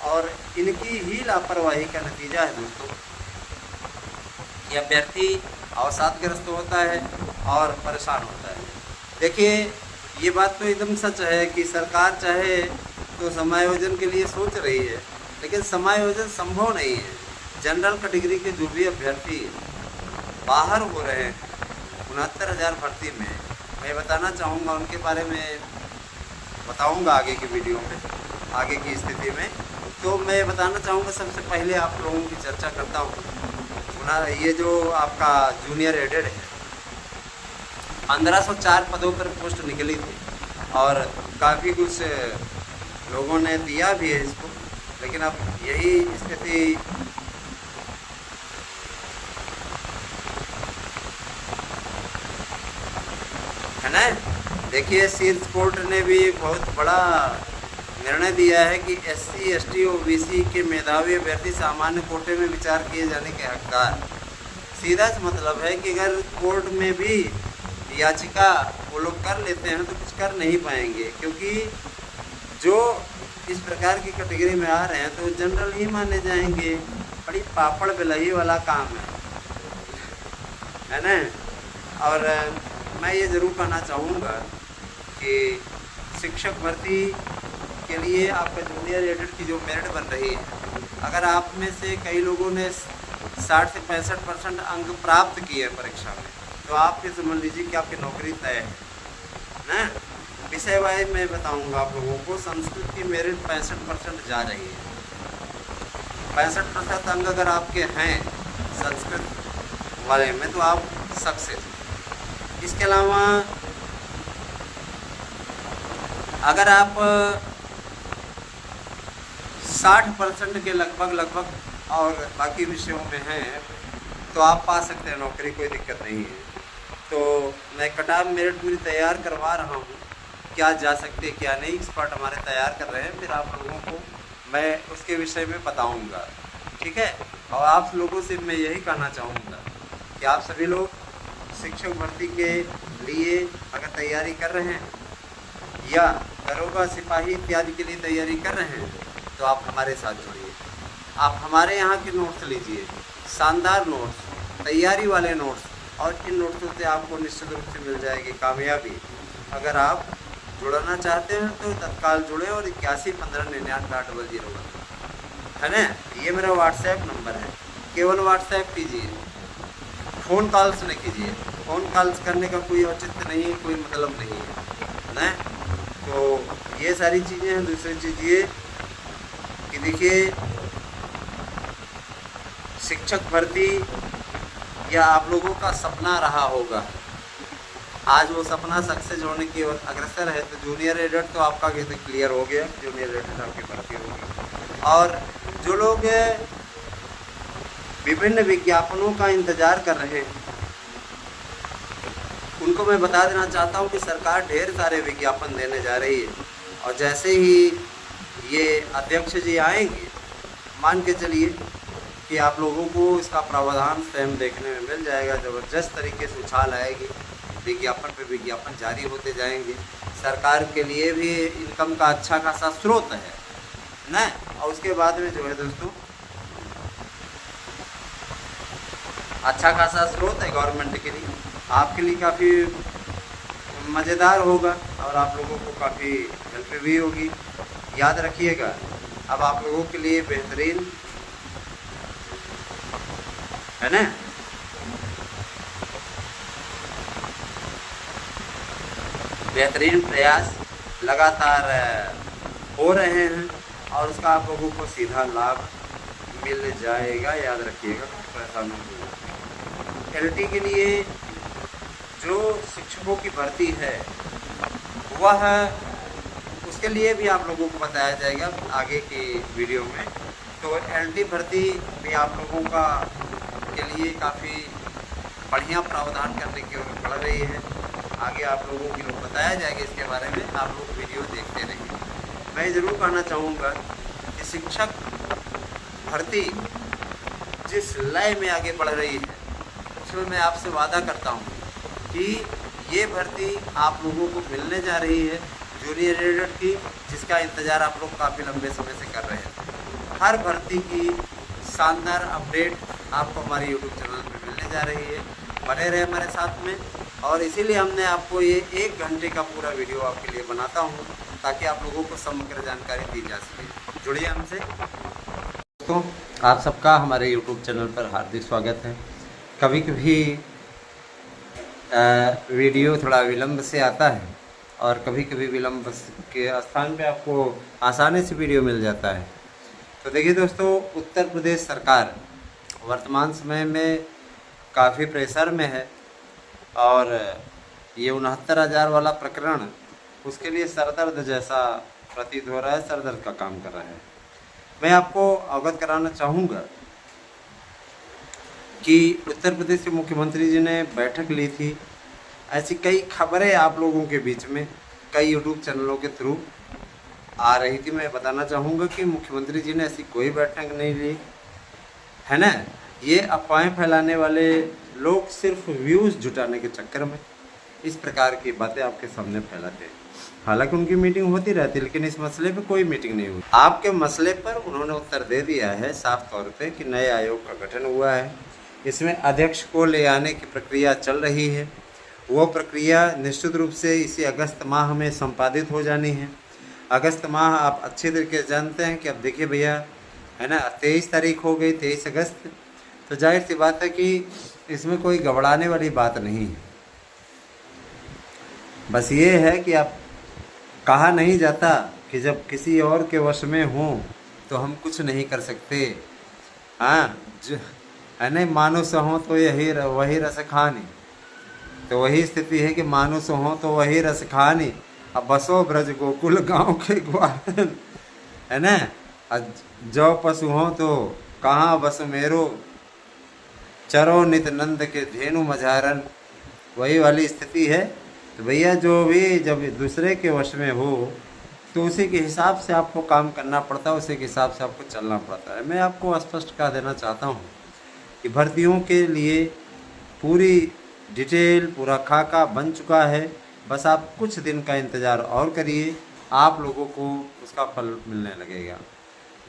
और इनकी ही लापरवाही का नतीजा है दोस्तों, ये अभ्यर्थी अवसादग्रस्त होता है और परेशान होता है। देखिए ये बात तो एकदम सच है कि सरकार चाहे तो समायोजन के लिए सोच रही है, लेकिन समायोजन संभव नहीं है। जनरल कैटेगरी के जो भी अभ्यर्थी बाहर हो रहे हैं 69,000 भर्ती में, मैं बताना चाहूँगा उनके बारे में बताऊंगा आगे की वीडियो में, आगे की स्थिति में। तो मैं बताना चाहूँगा, सबसे पहले आप लोगों की चर्चा करता हूँ। ये जो आपका जूनियर एडेड है, 1504 पदों पर पोस्ट निकली थी और काफ़ी कुछ लोगों ने दिया भी है इसको, लेकिन अब यही स्थिति है ना। देखिए, शीर्ष कोर्ट ने भी बहुत बड़ा निर्णय दिया है कि SC ST OBC के मेधावी अभ्यर्थी सामान्य कोटे में विचार किए जाने के हकदार। सीधा सा मतलब है कि अगर कोर्ट में भी याचिका वो लोग कर लेते हैं तो कुछ कर नहीं पाएंगे, क्योंकि जो इस प्रकार की कैटेगरी में आ रहे हैं तो जनरल ही माने जाएंगे। बड़ी पापड़ बेलही वाला काम है ना। और मैं ये ज़रूर कहना चाहूँगा कि शिक्षक भर्ती के लिए आपका जूनियर एडेड की जो मेरिट बन रही है, अगर आप में से कई लोगों ने 60 से 65% अंक प्राप्त किए हैं परीक्षा में, तो आप ये समझ लीजिए कि आपकी नौकरी तय है ना। विषय वाइज मैं बताऊंगा आप लोगों को। संस्कृत की मेरिट 65% जा रही है। 65% अंक अगर आपके हैं संस्कृत वाले में तो आप सक्सेस। इसके अलावा अगर आप 60% के लगभग और बाकी विषयों में हैं तो आप पा सकते हैं नौकरी, कोई दिक्कत नहीं है। तो मैं कट ऑफ मेरिट पूरी तैयार करवा रहा हूँ, क्या जा सकते क्या नहीं, एक्सपर्ट हमारे तैयार कर रहे हैं, फिर आप लोगों को मैं उसके विषय में बताऊँगा, ठीक है। और आप लोगों से मैं यही कहना चाहूँगा कि आप सभी लोग शिक्षक भर्ती के लिए अगर तैयारी कर रहे हैं या दरोगा सिपाही इत्यादि के लिए तैयारी कर रहे हैं तो आप हमारे साथ जुड़िए। आप हमारे यहाँ के नोट्स लीजिए, शानदार नोट्स, तैयारी वाले नोट्स, और इन नोट्सों से आपको निश्चित रूप से मिल जाएगी कामयाबी। अगर आप जुड़ना चाहते हैं तो तत्काल जुड़े और 8115998001 है ना, ये मेरा व्हाट्सएप नंबर है। केवल व्हाट्सएप कीजिए, फ़ोन कॉल्स न कीजिए। फ़ोन कॉल्स करने का कोई औचित्य नहीं है, कोई मतलब नहीं है ना। तो ये सारी चीज़ें हैं। दूसरी चीज़ ये कि देखिए, शिक्षक भर्ती या आप लोगों का सपना रहा होगा, आज वो सपना सक्सेस होने की ओर अग्रसर है। तो जूनियर एडेड तो आपका क्लियर हो गया, जूनियर एडेड आपकी भर्ती होगी। और जो लोग विभिन्न विज्ञापनों का इंतज़ार कर रहे हैं उनको मैं बता देना चाहता हूं कि सरकार ढेर सारे विज्ञापन देने जा रही है, और जैसे ही ये अध्यक्ष जी आएंगे, मान के चलिए कि आप लोगों को इसका प्रावधान स्वयं देखने में मिल जाएगा। ज़बरदस्त तरीके से उछाल आएगी, विज्ञापन पे विज्ञापन जारी होते जाएंगे। सरकार के लिए भी इनकम का अच्छा खासा स्रोत है ना। और उसके बाद में जो है दोस्तों, अच्छा खासा स्रोत है गवर्नमेंट के लिए, आपके लिए काफ़ी मज़ेदार होगा और आप लोगों को काफ़ी हेल्प भी होगी। याद रखिएगा, अब आप लोगों के लिए बेहतरीन है ना, बेहतरीन प्रयास लगातार हो रहे हैं और उसका आप लोगों को सीधा लाभ मिल जाएगा। याद रखिएगा, परेशान नहीं होगा। LT के लिए जो शिक्षकों की भर्ती है वह उसके लिए भी आप लोगों को बताया जाएगा आगे की वीडियो में। तो LT भर्ती भी आप लोगों का के लिए काफ़ी बढ़िया प्रावधान करने की ओर बढ़ रही है। आगे आप लोगों को बताया जाएगा इसके बारे में, आप लोग वीडियो देखते रहिए। मैं ज़रूर कहना चाहूँगा कि शिक्षक भर्ती जिस लय में आगे बढ़ रही है उसमें मैं आपसे वादा करता हूँ कि ये भर्ती आप लोगों को मिलने जा रही है, जूनियर एडेड की, जिसका इंतज़ार आप लोग काफ़ी लंबे समय से कर रहे हैं। हर भर्ती की शानदार अपडेट आपको हमारे यूट्यूब चैनल पर मिलने जा रही है। बने रहे हमारे साथ में, और इसीलिए हमने आपको ये 1 घंटे का पूरा वीडियो आपके लिए बनाता हूँ ताकि आप लोगों को समग्र जानकारी दी जा सके। जुड़िए हमसे। दोस्तों, आप सबका हमारे यूट्यूब चैनल पर हार्दिक स्वागत है। कभी कभी वीडियो थोड़ा विलम्ब से आता है, और कभी कभी विलम्ब के स्थान पे आपको आसानी से वीडियो मिल जाता है। तो देखिए दोस्तों, उत्तर प्रदेश सरकार वर्तमान समय में काफ़ी प्रेशर में है और ये 69,000 वाला प्रकरण उसके लिए सरदर्द जैसा प्रतीत हो रहा है, सरदर्द का काम कर रहा है। मैं आपको अवगत कराना चाहूँगा कि उत्तर प्रदेश के मुख्यमंत्री जी ने बैठक ली थी। ऐसी कई खबरें आप लोगों के बीच में कई यूट्यूब चैनलों के थ्रू आ रही थी। मैं बताना चाहूँगा कि मुख्यमंत्री जी ने ऐसी कोई बैठक नहीं ली है ना। ये अफवाहें फैलाने वाले लोग सिर्फ व्यूज़ जुटाने के चक्कर में इस प्रकार की बातें आपके सामने फैलाते हैं। हालांकि उनकी मीटिंग होती रहती है, लेकिन इस मसले पे कोई मीटिंग नहीं हुई। आपके मसले पर उन्होंने उत्तर दे दिया है साफ तौर पे कि नए आयोग का गठन हुआ है, इसमें अध्यक्ष को ले आने की प्रक्रिया चल रही है। वो प्रक्रिया निश्चित रूप से इसी अगस्त माह में संपादित हो जानी है। अगस्त माह आप अच्छे तरीके से जानते हैं कि अब देखिए भैया, है ना, 23 तारीख हो गई, 23 अगस्त। तो जाहिर सी बात है कि इसमें कोई घबराने वाली बात नहीं है। बस ये है कि आप कहा नहीं जाता कि जब किसी और के वश में हों तो हम कुछ नहीं कर सकते। हाँ, जो है नहीं, मानुष हों तो वही रस खानी। तो वही स्थिति है कि मानुष हों तो वही रस खानी, अब बसो ब्रज गोकुल गांव के ग्वाल, है ना। जो पशु हों तो कहाँ बस मेरो, चरो नित नंद के धेनु मझारन, वही वाली स्थिति है। तो भैया जो भी जब दूसरे के वश में हो तो उसी के हिसाब से आपको काम करना पड़ता है, उसी के हिसाब से आपको चलना पड़ता है। मैं आपको स्पष्ट कह देना चाहता हूँ कि भर्तियों के लिए पूरी डिटेल, पूरा खाका बन चुका है। बस आप कुछ दिन का इंतज़ार और करिए, आप लोगों को उसका फल मिलने लगेगा।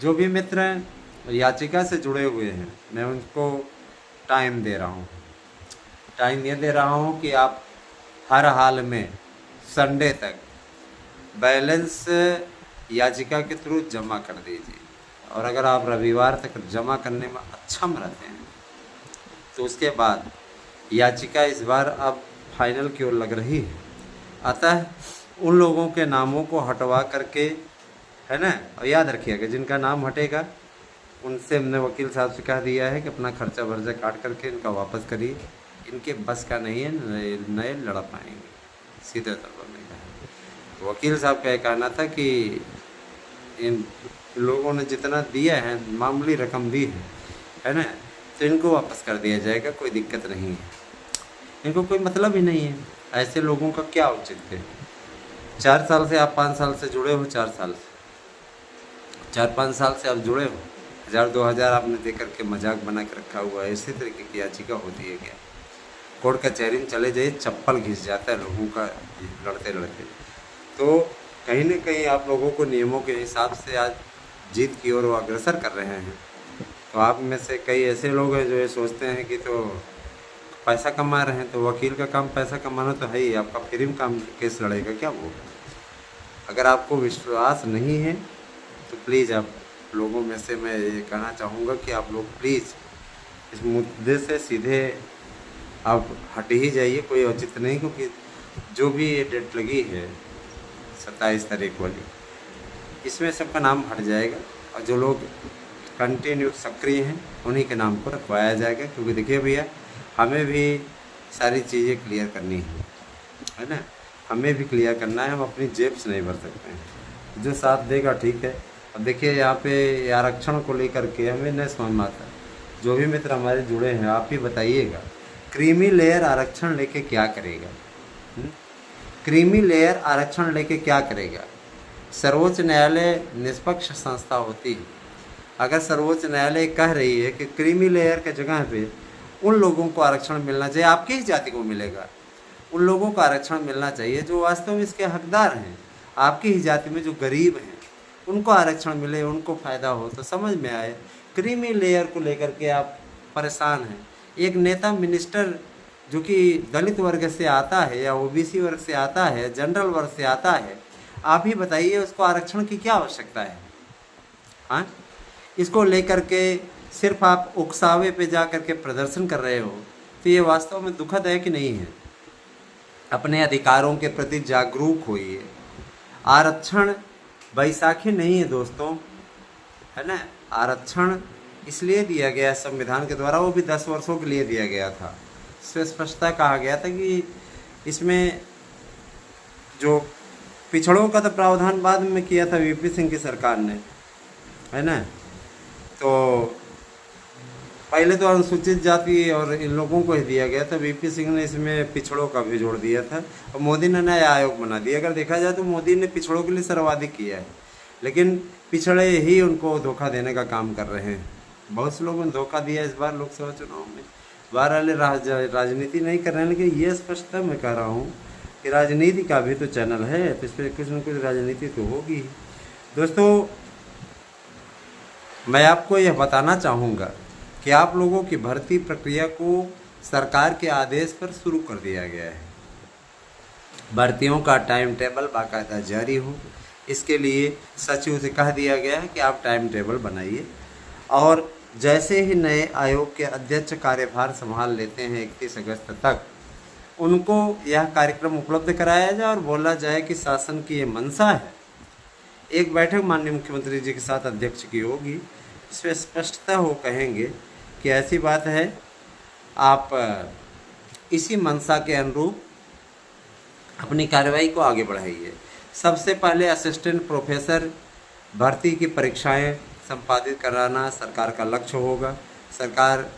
जो भी मित्र याचिका से जुड़े हुए हैं, मैं उनको टाइम दे रहा हूँ। टाइम ये दे रहा हूँ कि आप हर हाल में संडे तक बैलेंस याचिका के थ्रू जमा कर दीजिए। और अगर आप रविवार तक जमा करने में अक्षम रहते हैं तो उसके बाद याचिका इस बार अब फाइनल की ओर लग रही है। अतः उन लोगों के नामों को हटवा करके, है ना, और याद रखिएगा जिनका नाम हटेगा उनसे हमने वकील साहब से कह दिया है कि अपना खर्चा वर्जा काट करके इनका वापस करिए। इनके बस का नहीं है, नए लड़ पाएंगे, सीधे तौर पर नहीं कहा। वकील साहब का कहना था कि इन लोगों ने जितना दिया है, मामूली रकम दी है ना, तो इनको वापस कर दिया जाएगा, कोई दिक्कत नहीं है। इनको कोई मतलब ही नहीं है, ऐसे लोगों का क्या औचित्य है। 4 साल से आप 5 साल से जुड़े हो, 4 साल से 4-5 साल से आप जुड़े हो, 1000-2000 आपने दे करके मजाक बना के रखा हुआ है। इसी तरीके की याचिका होती है क्या? कोर्ट कचहरी में चले जाइए, चप्पल घिस जाता है लोगों का लड़ते लड़ते। तो कहीं ना कहीं आप लोगों को नियमों के हिसाब से आज जीत की ओर अग्रसर कर रहे हैं। तो आप में से कई ऐसे लोग हैं जो ये सोचते हैं कि तो पैसा कमा रहे हैं, तो वकील का काम पैसा कमाना तो है ही, आपका फ्री में काम केस लड़ेगा क्या वो? अगर आपको विश्वास नहीं है तो प्लीज़ आप लोगों में से मैं ये कहना चाहूँगा कि आप लोग प्लीज़ इस मुद्दे से सीधे आप हट ही जाइए, कोई औचित्य नहीं। क्योंकि जो भी ये डेट लगी है 27 तारीख वाली, इसमें सबका नाम हट जाएगा और जो लोग कंटिन्यू सक्रिय हैं उन्हीं के नाम को रखवाया जाएगा। क्योंकि देखिए भैया, हमें भी सारी चीज़ें क्लियर करनी है ना, हमें भी क्लियर करना है। हम अपनी जेब से नहीं भर सकते हैं, जो साथ देगा ठीक है। अब देखिए यहाँ पे आरक्षण को लेकर के हमें नहीं समझ में आता। जो भी मित्र हमारे जुड़े हैं, आप ही बताइएगा, क्रीमी लेयर आरक्षण लेके क्या करेगा? क्रीमी लेयर आरक्षण लेके क्या करेगा? सर्वोच्च न्यायालय निष्पक्ष संस्था होती है। अगर सर्वोच्च न्यायालय कह रही है कि क्रीमी लेयर के जगह पे उन लोगों को आरक्षण मिलना चाहिए, आपकी ही जाति को मिलेगा, उन लोगों को आरक्षण मिलना चाहिए जो वास्तव में इसके हकदार हैं। आपकी ही जाति में जो गरीब हैं उनको आरक्षण मिले, उनको फ़ायदा हो, तो समझ में आए। क्रीमी लेयर को लेकर के आप परेशान हैं। एक नेता मिनिस्टर जो कि दलित वर्ग से आता है या ओबीसी वर्ग से आता है, जनरल वर्ग से आता है, आप ही बताइए उसको आरक्षण की क्या आवश्यकता है? हाँ, इसको लेकर के सिर्फ आप उकसावे पे जा कर के प्रदर्शन कर रहे हो, तो ये वास्तव में दुखद है कि नहीं है? अपने अधिकारों के प्रति जागरूक होइए। आरक्षण बैसाखी नहीं है दोस्तों, है ना। आरक्षण इसलिए दिया गया संविधान के द्वारा, वो भी 10 वर्षों के लिए दिया गया था। इसमें स्पष्टता कहा गया था कि इसमें जो पिछड़ों का तो प्रावधान बाद में किया था वीपी सिंह की सरकार ने, है ना। तो पहले तो अनुसूचित जाति और इन लोगों को ही दिया गया था, वीपी सिंह ने इसमें पिछड़ों का भी जोड़ दिया था और मोदी ने नया आयोग बना दिया। अगर देखा जाए तो मोदी ने पिछड़ों के लिए सर्वाधिक किया है, लेकिन पिछड़े ही उनको धोखा देने का काम कर रहे हैं। बहुत से लोगों ने धोखा दिया इस बार लोकसभा चुनाव में। बाहर वाले राजनीति नहीं कर रहे हैं, लेकिन ये स्पष्टता मैं कह रहा हूँ कि राजनीति का भी तो चैनल है, तो इस पर कुछ न कुछ राजनीति तो होगी ही। दोस्तों, मैं आपको यह बताना चाहूँगा कि आप लोगों की भर्ती प्रक्रिया को सरकार के आदेश पर शुरू कर दिया गया है। भर्तियों का टाइम टेबल बाकायदा जारी हो, इसके लिए सचिव से कह दिया गया है कि आप टाइम टेबल बनाइए, और जैसे ही नए आयोग के अध्यक्ष कार्यभार संभाल लेते हैं 31 अगस्त तक, उनको यह कार्यक्रम उपलब्ध कराया जाए और बोला जाए कि शासन की ये मंशा है। एक बैठक माननीय मुख्यमंत्री जी के साथ अध्यक्ष की होगी, इसमें स्पष्टता हो कहेंगे कि ऐसी बात है, आप इसी मंशा के अनुरूप अपनी कार्रवाई को आगे बढ़ाइए। सबसे पहले असिस्टेंट प्रोफेसर भर्ती की परीक्षाएं संपादित कराना सरकार का लक्ष्य होगा। सरकार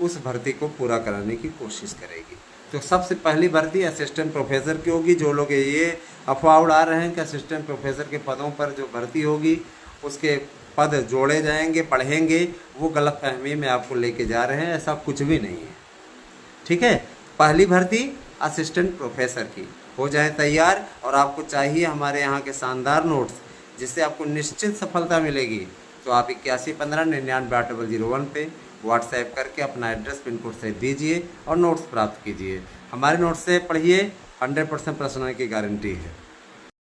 उस भर्ती को पूरा कराने की कोशिश करेगी। तो सबसे पहली भर्ती असिस्टेंट प्रोफेसर की होगी। जो लोग ये अफवाह उड़ा रहे हैं कि असिस्टेंट प्रोफेसर के पदों पर जो भर्ती होगी उसके पद जोड़े जाएंगे, पढ़ेंगे, वो गलतफहमी में आपको लेके जा रहे हैं। ऐसा कुछ भी नहीं है, ठीक है। पहली भर्ती असिस्टेंट प्रोफेसर की हो जाए तैयार, और आपको चाहिए हमारे यहाँ के शानदार नोट्स जिससे आपको निश्चित सफलता मिलेगी, तो आप 8115998001 पे व्हाट्सएप करके अपना एड्रेस पिन कोड से दीजिए और नोट्स प्राप्त कीजिए। हमारे नोट्स से पढ़िए, 100% प्रश्न की गारंटी है।